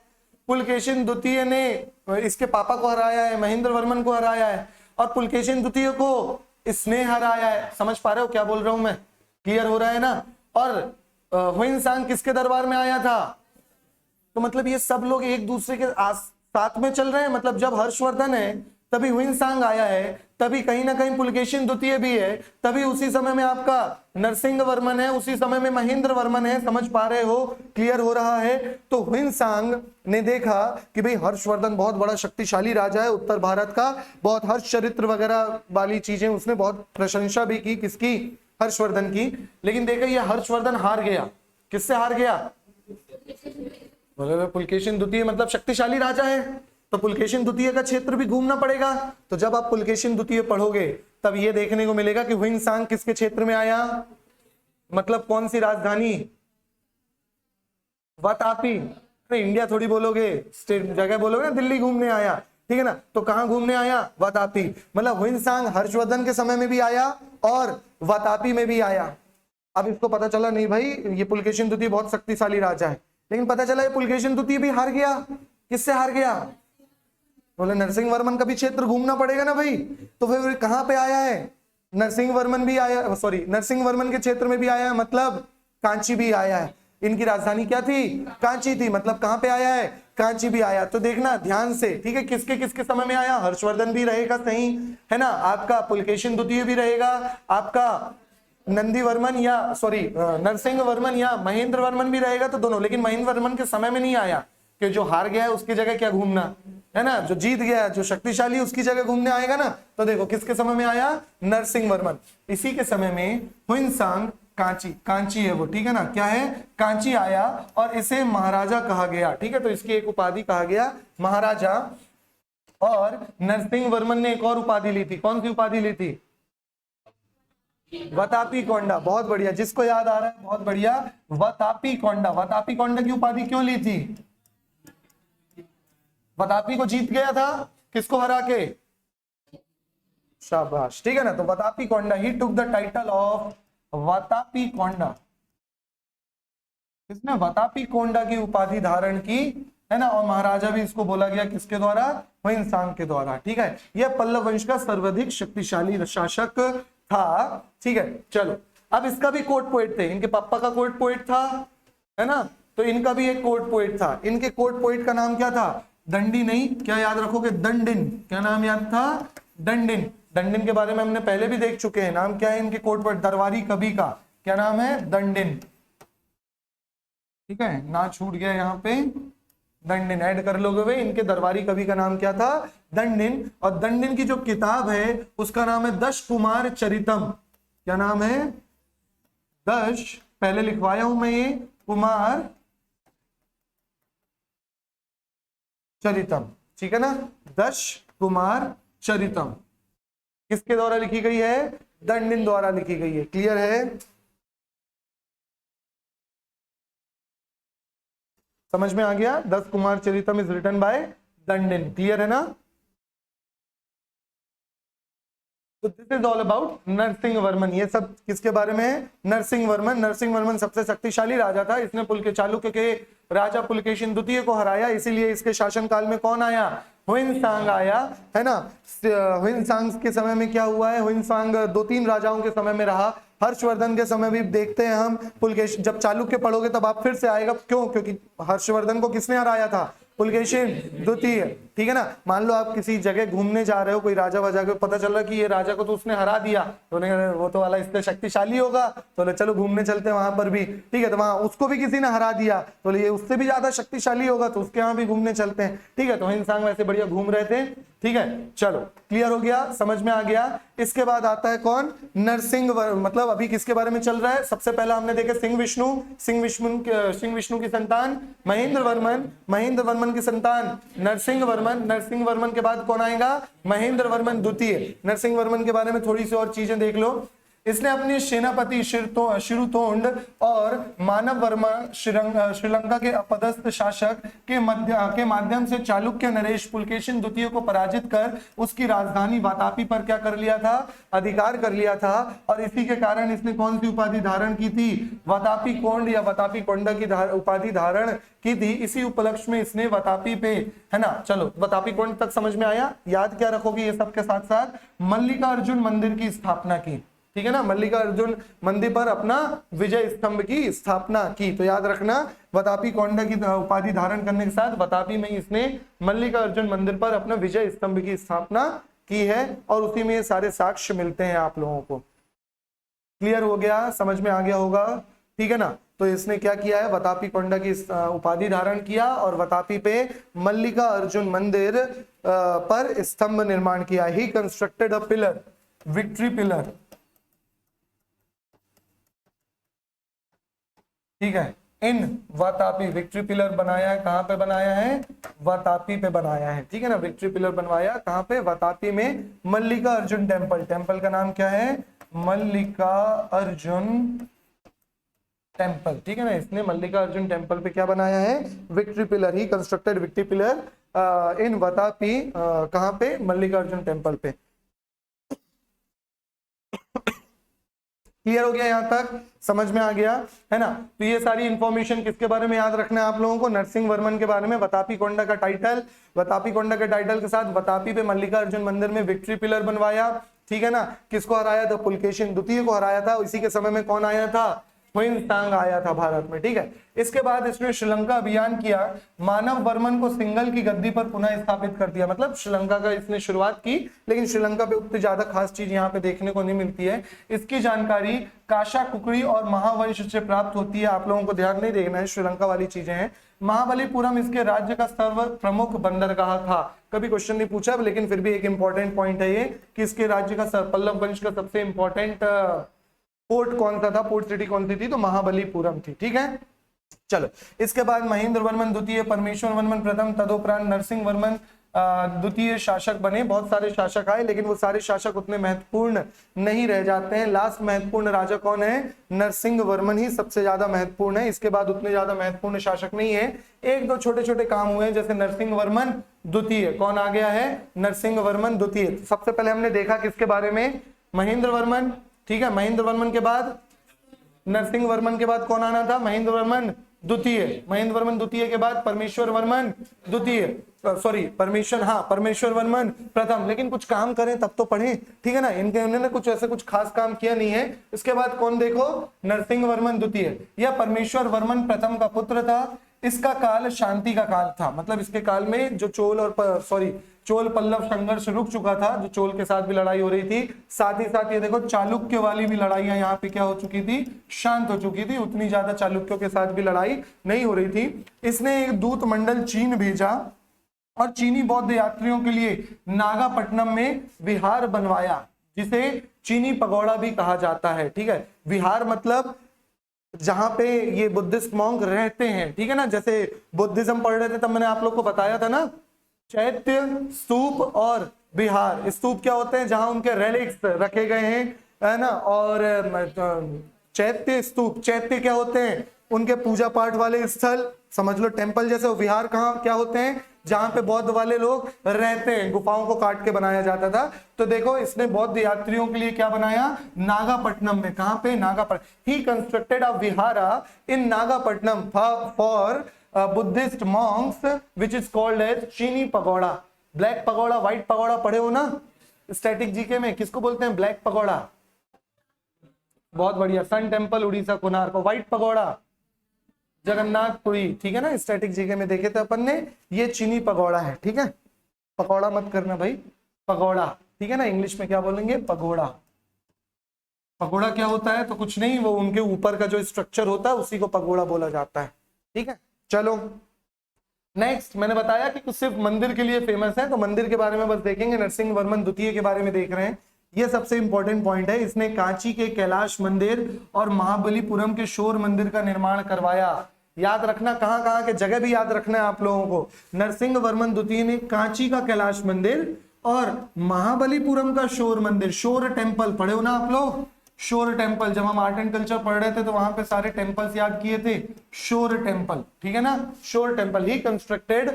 पुलकेशिन द्वितीय ने इसके पापा को हराया है, महेंद्र वर्मन को हराया है, और पुलकेशिन द्वितीय को इसने हराया है। समझ पा रहे हो क्या बोल रहा हूं मैं? क्लियर हो रहा है ना। और हुइनसांग किसके दरबार में आया था? तो मतलब ये सब लोग एक दूसरे के साथ में चल रहे हैं। मतलब जब हर्षवर्धन है तभी हुइनसांग आया है, तभी कहीं ना कहीं पुलकेशिन द्वितीय भी है, तभी उसी समय में आपका नरसिंह वर्मन है, उसी समय में महेंद्र वर्मन है। समझ पा रहे हो? क्लियर हो रहा है? तो हुइनसांग ने देखा कि भाई हर्षवर्धन बहुत बड़ा शक्तिशाली राजा है उत्तर भारत का, बहुत हर्ष चरित्र वगैरह वाली चीजें उसने बहुत प्रशंसा भी की। किसकी? हर्षवर्धन की। लेकिन देखा ये हर्षवर्धन हार गया। किससे हार गया? बोले पुलकेशिन द्वितीय मतलब शक्तिशाली राजा है, तो पुलकेशिन द्वितीय का क्षेत्र भी घूमना पड़ेगा। तो जब आप पुलकेशिन द्वितीय पढ़ोगे तब ये देखने को मिलेगा कि हुइनसांग किसके क्षेत्र में आया, मतलब कौन सी राजधानी? वातापी। इंडिया थोड़ी बोलोगे, स्टेट जगह बोलोगे ना, दिल्ली घूमने आया, ठीक है ना। तो कहां घूमने आया? वातापी। मतलब हुइनसांग हर्षवर्धन के समय में भी आया और वातापी में भी आया। अब इसको पता चला नहीं भाई ये पुलकेशिन द्वितीय बहुत शक्तिशाली राजा है, लेकिन पता चला ये पुलकेशिन द्वितीय भी हार गया। किससे हार गया? बोले नरसिंह वर्मन का भी क्षेत्र घूमना पड़ेगा ना भाई। तो फिर कहां पे आया है? नरसिंह वर्मन भी आया, सॉरी नरसिंह वर्मन के क्षेत्र में भी आया है, मतलब कांची भी आया है। इनकी राजधानी क्या थी? कांची थी। मतलब कहां पे आया है? कांची भी आया। तो देखना ध्यान से, ठीक है, किसके किसके समय में आया? हर्षवर्धन भी रहेगा, सही है ना, आपका पुलकेशिन द्वितीय भी रहेगा, आपका नंदी वर्मन या सॉरी नरसिंह वर्मन या महेंद्र वर्मन भी रहेगा, तो दोनों। लेकिन महेंद्र वर्मन के समय में नहीं आया कि जो हार गया है उसकी जगह क्या घूमना है ना, जो जीत गया है, जो शक्तिशाली उसकी जगह घूमने आएगा ना। तो देखो किसके समय में आया? नरसिंह वर्मन। इसी के समय में हुइनसांग कांची, कांची है वो, ठीक है ना, क्या है? कांची आया और इसे महाराजा कहा गया, ठीक है। तो इसकी एक उपाधि कहा गया महाराजा। और नरसिंह वर्मन ने एक और उपाधि ली थी। कौन सी उपाधि ली थी? वतापी कोंडा। बहुत बढ़िया, जिसको याद आ रहा है बहुत बढ़िया। वतापी कोंडा। वतापी कोंडा की उपाधि क्यों ली थी? वतापी को जीत गया था, किसको हरा के? शाबाश, ठीक है ना। तो Vatapi Konda, he took the title of Vatapi Konda. किसने? वतापी कोंडा की उपाधि धारण की, है ना। और महाराजा भी इसको बोला गया किसके द्वारा? हुइनसांग के द्वारा, ठीक है। यह पल्लव वंश का सर्वाधिक शक्तिशाली शासक था, ठीक है। चलो अब इसका भी कोर्ट पोएट थे, इनके पापा का कोर्ट पोएट था, है ना। तो इनका भी एक कोर्ट पोएट था। इनके कोर्ट पोएट का नाम क्या था? दंडी नहीं, क्या याद रखोगे? दंडिन। क्या नाम याद था? दंडिन। दंडिन के बारे में हमने पहले भी देख चुके हैं। नाम क्या है इनके कोर्ट पोएट? दरबारी कवि का क्या नाम है? दंडिन, ठीक है ना, छूट गया यहाँ पे। दंडिन ऐड कर लोगे वे। इनके दरबारी कवि का नाम क्या था? दंडिन। और दंडिन की जो किताब है उसका नाम है दश कुमार चरितम। क्या नाम है? दश, पहले लिखवाया हूं मैं ये, कुमार चरितम, ठीक है ना। दश कुमार चरितम किसके द्वारा लिखी गई है? दंडिन द्वारा लिखी गई है। क्लियर है? समझ में आ गया? 10 Kumar Charitam is written by Dandin. Clear है ना? तो this is all about Narasimha Varman. ये सब किसके बारे में है? नरसिंह वर्मन। नरसिंह वर्मन सबसे शक्तिशाली राजा था। इसने चालुक्य के राजा पुलकेशिन द्वितीय को हराया, इसीलिए इसके शासनकाल में कौन आया? हुइनसांग आया, है ना। हुइनसांग के समय में क्या हुआ है? हुइनसांग 2-3 राजाओं के समय में रहा। हर्षवर्धन के समय भी देखते हैं हम। पुलकेशिन, जब चालुक्य पढ़ोगे तब आप फिर से आएगा, क्यों? क्योंकि हर्षवर्धन को किसने हराया था? पुलकेशिन द्वितीय, ठीक है ना। मान लो आप किसी जगह घूमने जा रहे हो, कोई राजा वाजा को पता चल रहा कि ये राजा को तो उसने हरा दिया, तो वो तो वाला इससे शक्तिशाली होगा, तो चलो घूमने चलते हैं वहां पर भी, ठीक है। तो वहां उसको भी किसी ने हरा दिया, तो ये उससे भी ज्यादा शक्तिशाली होगा, तो उसके यहाँ भी घूमने चलते हैं, ठीक है। तो इंसान वैसे बढ़िया घूम रहे थे, ठीक है। चलो क्लियर हो गया, समझ में आ गया। इसके बाद आता है कौन? नरसिंह, मतलब अभी किसके बारे में चल रहा है? सबसे पहला हमने देखा सिंह विष्णु। सिंह विष्णु की संतान महेंद्र वर्मन, महेंद्र वर्मन की संतान नरसिंह वर्मन। नरसिंह वर्मन के बाद कौन आएगा? महेंद्र वर्मन द्वितीय। नरसिंह वर्मन के बारे में थोड़ी सी और चीजें देख लो। इसने अपने सेनापति शिरुतोंड और मानव वर्मा श्रीलंका के अपदस्थ शासक के माध्यम से चालुक्य नरेश पुलकेशिन द्वितीय को पराजित कर उसकी राजधानी वातापी पर क्या कर लिया था? अधिकार कर लिया था। और इसी के कारण इसने कौन सी उपाधि धारण की थी? वातापी कोंड या वातापी कोंडा की उपाधि धारण की थी। इसी उपलक्ष्य में इसने वातापी पे, है ना। चलो वातापी कोंड तक समझ में आया। याद क्या रखोगे ये सब के साथ साथ? मल्लिकार्जुन मंदिर की स्थापना की। ठीक है ना, मल्लिकार्जुन मंदिर पर अपना विजय स्तंभ की स्थापना की। तो याद रखना, वातापी कोंडा की उपाधि धारण करने के साथ वातापी में इसने मल्लिकार्जुन मंदिर पर अपना विजय स्तंभ की स्थापना की है, और उसी में ये सारे साक्ष्य मिलते हैं आप लोगों को। क्लियर हो गया, समझ में आ गया होगा, ठीक है ना। तो इसने क्या किया है, वातापी कोंडा की उपाधि धारण किया और वातापी पे मल्लिकार्जुन मंदिर पर स्तंभ निर्माण किया। ही कंस्ट्रक्टेड अ पिलर, विक्ट्री पिलर, ठीक है, इन वातापी। विक्ट्री पिलर बनाया है, कहां पे बनाया है, वातापी पे बनाया है, ठीक है ना। विक्ट्री पिलर बनवाया कहां पे, वातापी में। मल्लिकार्जुन टेम्पल, टेम्पल का नाम क्या है, मल्लिकार्जुन टेम्पल, ठीक है ना। इसने मल्लिकार्जुन टेम्पल पे क्या बनाया है, victory pillar. He constructed victory pillar in Vatapi, कहां पे, मल्लिकार्जुन टेम्पल पे। क्लियर हो गया, यहां तक समझ में आ गया है ना। तो ये सारी इंफॉर्मेशन किसके बारे में याद रखना है आप लोगों को, नरसिंह वर्मन के बारे में। वातापी कोंडा का टाइटल, वातापी कोंडा के टाइटल के साथ वातापी पे मल्लिकार्जुन मंदिर में विक्ट्री पिलर बनवाया, ठीक है ना। किसको हराया था, पुलकेशिन द्वितीय को हराया था। इसी के समय में कौन आया था, हुइंगसांग आया था भारत में, ठीक है। इसके बाद इसने श्रीलंका अभियान किया, मानव वर्मन को सिंगल की गद्दी पर पुनः स्थापित कर दिया। मतलब श्रीलंका का इसने शुरुआत की, लेकिन श्रीलंका पे उतनी ज्यादा खास चीज यहाँ पे देखने को नहीं मिलती है। इसकी जानकारी काशा कुकड़ी और महावंश से प्राप्त होती है। आप लोगों को ध्यान नहीं देखना है, श्रीलंका वाली चीजें हैं। महाबलीपुरम इसके राज्य का सर्व प्रमुख बंदरगाह था। कभी क्वेश्चन नहीं पूछा, लेकिन फिर भी एक इंपॉर्टेंट पॉइंट है ये कि इसके राज्य का, पल्लव वंश का सबसे इंपॉर्टेंट पोर्ट कौन सा था, पोर्ट सिटी कौन सी थी, तो महाबलीपुरम थी, ठीक है। चलो, इसके बाद महेंद्र वर्मन द्वितीय, परमेश्वर वर्मन प्रथम, तदोपरांत नरसिंह वर्मन द्वितीय शासक बने। बहुत सारे शासक आए, लेकिन वो सारे शासक उतने महत्वपूर्ण नहीं रह जाते हैं। लास्ट महत्वपूर्ण राजा कौन है, नरसिंह वर्मन ही सबसे ज्यादा महत्वपूर्ण है। इसके बाद उतने ज्यादा महत्वपूर्ण शासक नहीं है। एक दो छोटे छोटे काम हुए हैं, जैसे नरसिंह वर्मन द्वितीय। कौन आ गया है, नरसिंह वर्मन द्वितीय। सबसे पहले हमने देखा किसके बारे में, महेंद्र वर्मन, ठीक है। महेंद्र वर्मन के बाद नरसिंह वर्मन के बाद कौन आना था, महेंद्र वर्मन द्वितीय। महेंद्र वर्मन द्वितीय के बाद परमेश्वर वर्मन द्वितीय, सॉरी परमेश्वर, हाँ परमेश्वर वर्मन प्रथम। लेकिन कुछ काम करें तब तो पढ़े, ठीक है ना। इनके उन्होंने कुछ ऐसे कुछ खास काम किया नहीं है। इसके बाद कौन देखो, नरसिंह वर्मन द्वितीय। यह परमेश्वर वर्मन प्रथम का पुत्र था। इसका काल शांति का काल था। मतलब इसके काल में जो चोल पल्लव संघर्ष रुक चुका था, जो चोल के साथ भी लड़ाई हो रही थी। साथ ही साथ ये देखो चालुक्य वाली भी लड़ाइयां यहाँ पे क्या हो चुकी थी, शांत हो चुकी थी। उतनी ज्यादा चालुक्यों के साथ भी लड़ाई नहीं हो रही थी। इसने एक दूत मंडल चीन भेजा और चीनी बौद्ध यात्रियों के लिए नागापट्टनम में विहार बनवाया, जिसे चीनी पगोड़ा भी कहा जाता है, ठीक है। विहार मतलब जहां पे ये बुद्धिस्ट मॉन्क रहते हैं, ठीक है ना। जैसे बुद्धिज्म पढ़ रहे थे तब मैंने आप लोग को बताया था ना, चैत्य, स्तूप और विहार। स्तूप क्या होते हैं, जहां उनके रेलिक्स रखे गए हैं, है ना। और चैत्य, स्तूप, चैत्य क्या होते हैं, उनके पूजा पाठ वाले स्थल, समझ लो टेम्पल जैसे। विहार कहाँ क्या होते हैं, जहां पे बौद्ध वाले लोग रहते हैं। गुफाओं को काट के बनाया जाता था। तो देखो इसने बौद्ध यात्रियों के लिए क्या बनाया, नागापट्टनम में। कहां पे, Nagapattinam. He constructed a vihara in Nagapattinam for Buddhist monks which is called as Chini pagoda. Black pagoda, white pagoda पढ़े हो ना स्टैटिक जीके में, किसको बोलते हैं, ब्लैक पगोड़ा। बहुत बढ़िया, sun temple Orissa Konark. White pagoda Jagannathpuri, ठीक है ना। स्टैटिक जीके में देखे थे अपन ने, ये चीनी पगोड़ा है, ठीक है। पकौड़ा मत करना भाई, पगोड़ा, ठीक है ना। इंग्लिश में क्या बोलेंगे, पगोड़ा। पगोड़ा क्या होता है, तो कुछ नहीं, वो उनके ऊपर का जो स्ट्रक्चर होता है उसी को पगोड़ा बोला जाता है, ठीक है। चलो नेक्स्ट, मैंने बताया कि कुछ सिर्फ मंदिर के लिए फेमस है, तो मंदिर के बारे में बस देखेंगे। नरसिंह वर्मन द्वितीय के बारे में देख रहे हैं, ये सबसे इंपॉर्टेंट पॉइंट है। इसने कांची के कैलाश मंदिर और महाबलीपुरम के शोर मंदिर का निर्माण करवाया। याद रखना, कहां कहां के जगह भी याद रखना है आप लोगों को। नरसिंह वर्मन द्वितीय ने कांची का कैलाश मंदिर और महाबलीपुरम का शोर मंदिर, शोर टेम्पल पढ़े हो ना आप लोग, शोर टेम्पल। जब हम आर्ट एंड कल्चर पढ़ रहे थे तो वहां पे सारे टेम्पल्स याद किए थे, शोर टेम्पल, ठीक है ना। शोर temple, he constructed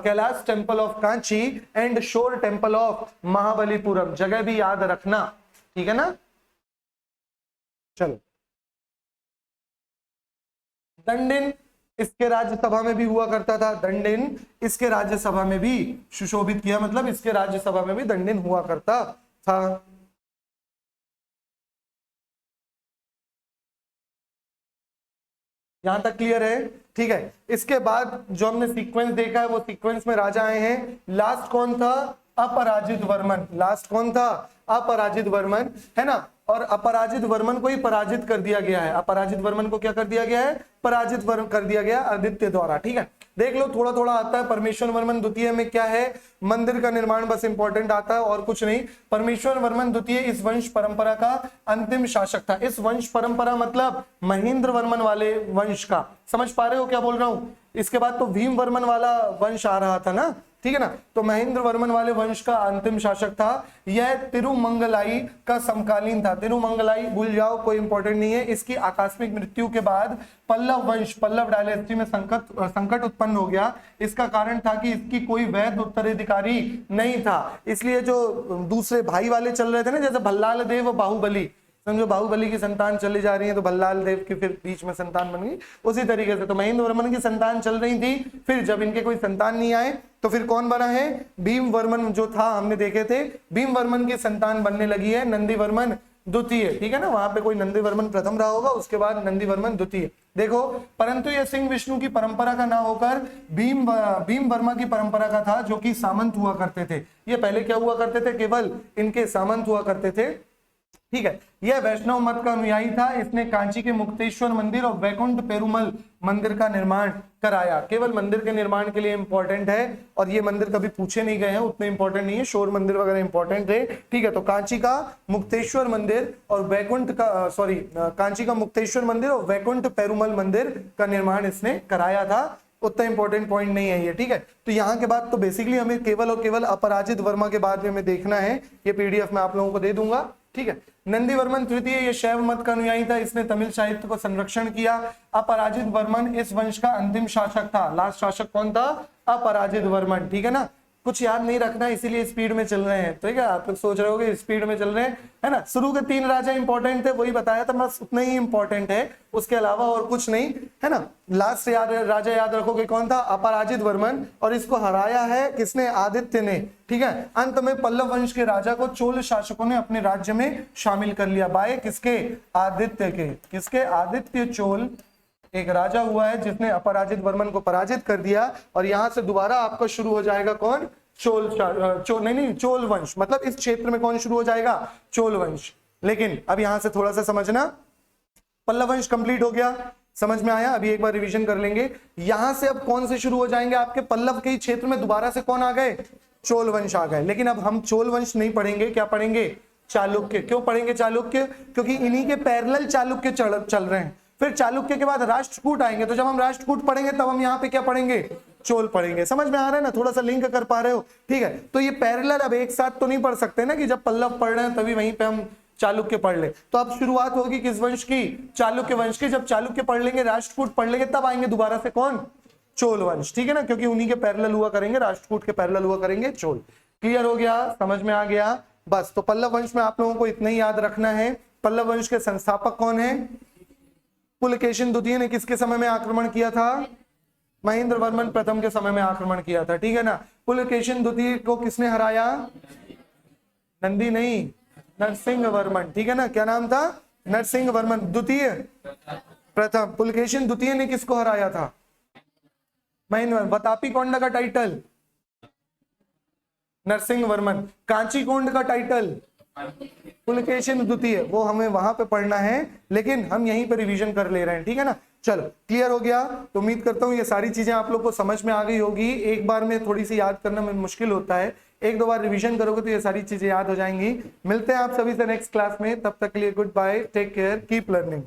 Kailash temple of Kanchi and शोर टेम्पल ऑफ महाबलीपुरम। जगह भी याद रखना, ठीक है ना। चलो, दंडिन इसके राज्यसभा में भी हुआ करता था। दंडिन इसके राज्यसभा में भी सुशोभित किया, मतलब इसके राज्यसभा में भी दंडिन हुआ करता था। यहां तक क्लियर है? ठीक है। इसके बाद जो हमने सीक्वेंस देखा है वो सीक्वेंस में राजा आए हैं। लास्ट कौन था? अपराजित वर्मन। लास्ट कौन था? अपराजित वर्मन, है ना। और अपराजित वर्मन को ही पराजित कर दिया गया है। अपराजित वर्मन को क्या कर दिया गया है? पराजित कर दिया गया आदित्य द्वारा। ठीक है, देख लो थोड़ा थोड़ा आता है। परमेश्वर वर्मन द्वितीय में क्या है? मंदिर का निर्माण बस इंपॉर्टेंट आता है और कुछ नहीं। परमेश्वर वर्मन द्वितीय इस वंश परंपरा का अंतिम शासक था। इस वंश परंपरा मतलब महेंद्र वर्मन वाले वंश का। समझ पा रहे हो क्या बोल रहा हूं? इसके बाद तो भीम वर्मन वाला वंश आ रहा था ना, ठीक है ना। तो महेंद्र वर्मन वाले वंश का अंतिम शासक था। यह तिरुमंगलाई का समकालीन था। तिरुमंगलाई भूल जाओ, कोई इंपॉर्टेंट नहीं है। इसकी आकस्मिक मृत्यु के बाद पल्लव वंश, पल्लव डायनेस्टी में संकट उत्पन्न हो गया। इसका कारण था कि इसकी कोई वैध उत्तराधिकारी नहीं था। इसलिए जो दूसरे भाई वाले चल रहे थे ना, जैसे भल्लाल देव और बाहुबली, समझो बाहुबली की संतान चली जा रही है तो भल्लाल देव की फिर बीच में संतान बन गई, उसी तरीके से तो महेंद्र वर्मन की संतान चल रही थी। फिर जब इनके कोई संतान नहीं आए तो फिर कौन बना है? भीम वर्मन जो था, हमने देखे थे, भीम वर्मन की संतान बनने लगी है नंदी वर्मन द्वितीय। ठीक है ना, वहां पे कोई नंदी वर्मन प्रथम रहा होगा, उसके बाद नंदी वर्मन द्वितीय। देखो, परंतु यह सिंह विष्णु की परंपरा का ना होकर भीम वर्मा की परंपरा का था, जो कि सामंत हुआ करते थे। ये पहले क्या हुआ करते थे? केवल इनके सामंत हुआ करते थे। ठीक है, यह वैष्णव मत का अनुयायी था। इसने कांची के मुक्तेश्वर मंदिर और वैकुंठ पेरुमल मंदिर का निर्माण कराया। केवल मंदिर के निर्माण के लिए इंपॉर्टेंट है, और ये मंदिर कभी पूछे नहीं गए हैं, उतने इंपॉर्टेंट नहीं है। शोर मंदिर वगैरह इंपॉर्टेंट है। ठीक है, तो कांची का मुक्तेश्वर मंदिर और वैकुंठ का कांची का मुक्तेश्वर मंदिर और वैकुंठ पेरुमल मंदिर का निर्माण इसने कराया था। उतना इंपॉर्टेंट पॉइंट नहीं है ये। ठीक है, तो यहाँ के बाद तो बेसिकली हमें केवल और केवल अपराजित वर्मा के बाद में हमें देखना है। ये पीडीएफ में आप लोगों को दे दूंगा। ठीक है, नंदी वर्मन तृतीय ये शैव मत का अनुयायी था। इसने तमिल साहित्य को संरक्षण किया। अपराजित वर्मन इस वंश का अंतिम शासक था। लास्ट शासक कौन था? अपराजित वर्मन। ठीक है ना, कुछ याद नहीं रखना, इसीलिए स्पीड में चल रहे हैं। ठीक है, आप लोग सोच रहे होगे स्पीड में चल रहे हैं, है ना। शुरू के 3 राजा इंपॉर्टेंट थे, वही बताया था, बस उतना ही इंपॉर्टेंट है, उसके अलावा और कुछ नहीं, है ना। लास्ट राजा याद रखोगे कौन था? अपराजित वर्मन, और इसको हराया है किसने? आदित्य ने। ठीक है, अंत में पल्लव वंश के राजा को चोल शासकों ने अपने राज्य में शामिल कर लिया। बाय किसके? आदित्य के। किसके? आदित्य चोल एक राजा हुआ है जिसने अपराजित वर्मन को पराजित कर दिया, और यहां से दोबारा आपका शुरू हो जाएगा कौन? चोल वंश। मतलब इस क्षेत्र में कौन शुरू हो जाएगा? चोल वंश। लेकिन अब यहां से थोड़ा सा समझना, पल्लव वंश कंप्लीट हो गया, समझ में आया? अभी एक बार रिवीजन कर लेंगे। यहां से अब कौन से शुरू हो जाएंगे? आपके पल्लव के क्षेत्र में दोबारा से कौन आ गए? चोल वंश आ गए। लेकिन अब हम चोल वंश नहीं पढ़ेंगे, क्या पढ़ेंगे? चालुक्य। क्यों पढ़ेंगे चालुक्य? क्योंकि इन्हीं के पैरेलल चालुक्य चल रहे हैं। फिर चालुक्य के बाद राष्ट्रकूट आएंगे, तो जब हम राष्ट्रकूट पढ़ेंगे तब हम यहाँ पे क्या पढ़ेंगे? चोल पढ़ेंगे। समझ में आ रहा है ना? थोड़ा सा लिंक कर पा रहे हो? ठीक है, तो ये पैरेलल अब एक साथ तो नहीं पढ़ सकते ना कि जब पल्लव पढ़ रहे हैं तभी वहीं पे हम चालुक्य पढ़ ले। तो अब शुरुआत होगी किस वंश की? चालुक्य वंश की। जब चालुक्य पढ़ लेंगे, राष्ट्रकूट पढ़ लेंगे, तब आएंगे दोबारा से कौन? चोल वंश। ठीक है ना, क्योंकि उन्हीं के पैरेलल हुआ करेंगे, राष्ट्रकूट के पैरेलल हुआ करेंगे चोल। क्लियर हो गया? समझ में आ गया? बस, तो पल्लव वंश में आप लोगों को इतना ही याद रखना है। पल्लव वंश के संस्थापक कौन है? पुलकेशिन द्वितीय ने किसके समय में आक्रमण किया था? महेंद्र वर्मन प्रथम के समय में आक्रमण किया था। ठीक है ना। पुलकेशिन द्वितीय को किसने हराया? नंदी नहीं, नरसिंह वर्मन। ठीक है ना, क्या नाम था? नरसिंह वर्मन द्वितीय प्रथम। पुलकेशिन द्वितीय ने किसको हराया था? महेंद्र। वतापी कोंडा का टाइटल? नरसिंह वर्मन। कांची कोंड का टाइटल? पुलकेशिन द्वितीय। वो हमें वहां पे पढ़ना है, लेकिन हम यहीं पे रिवीजन कर ले रहे हैं। ठीक है ना, चलो क्लियर हो गया। तो उम्मीद करता हूँ ये सारी चीजें आप लोग को समझ में आ गई होगी। एक बार में थोड़ी सी याद करना में मुश्किल होता है, 1-2 बार रिवीजन करोगे तो ये सारी चीजें याद हो जाएंगी। मिलते हैं आप सभी से नेक्स्ट क्लास में, तब तक के लिए good bye, take care, keep learning.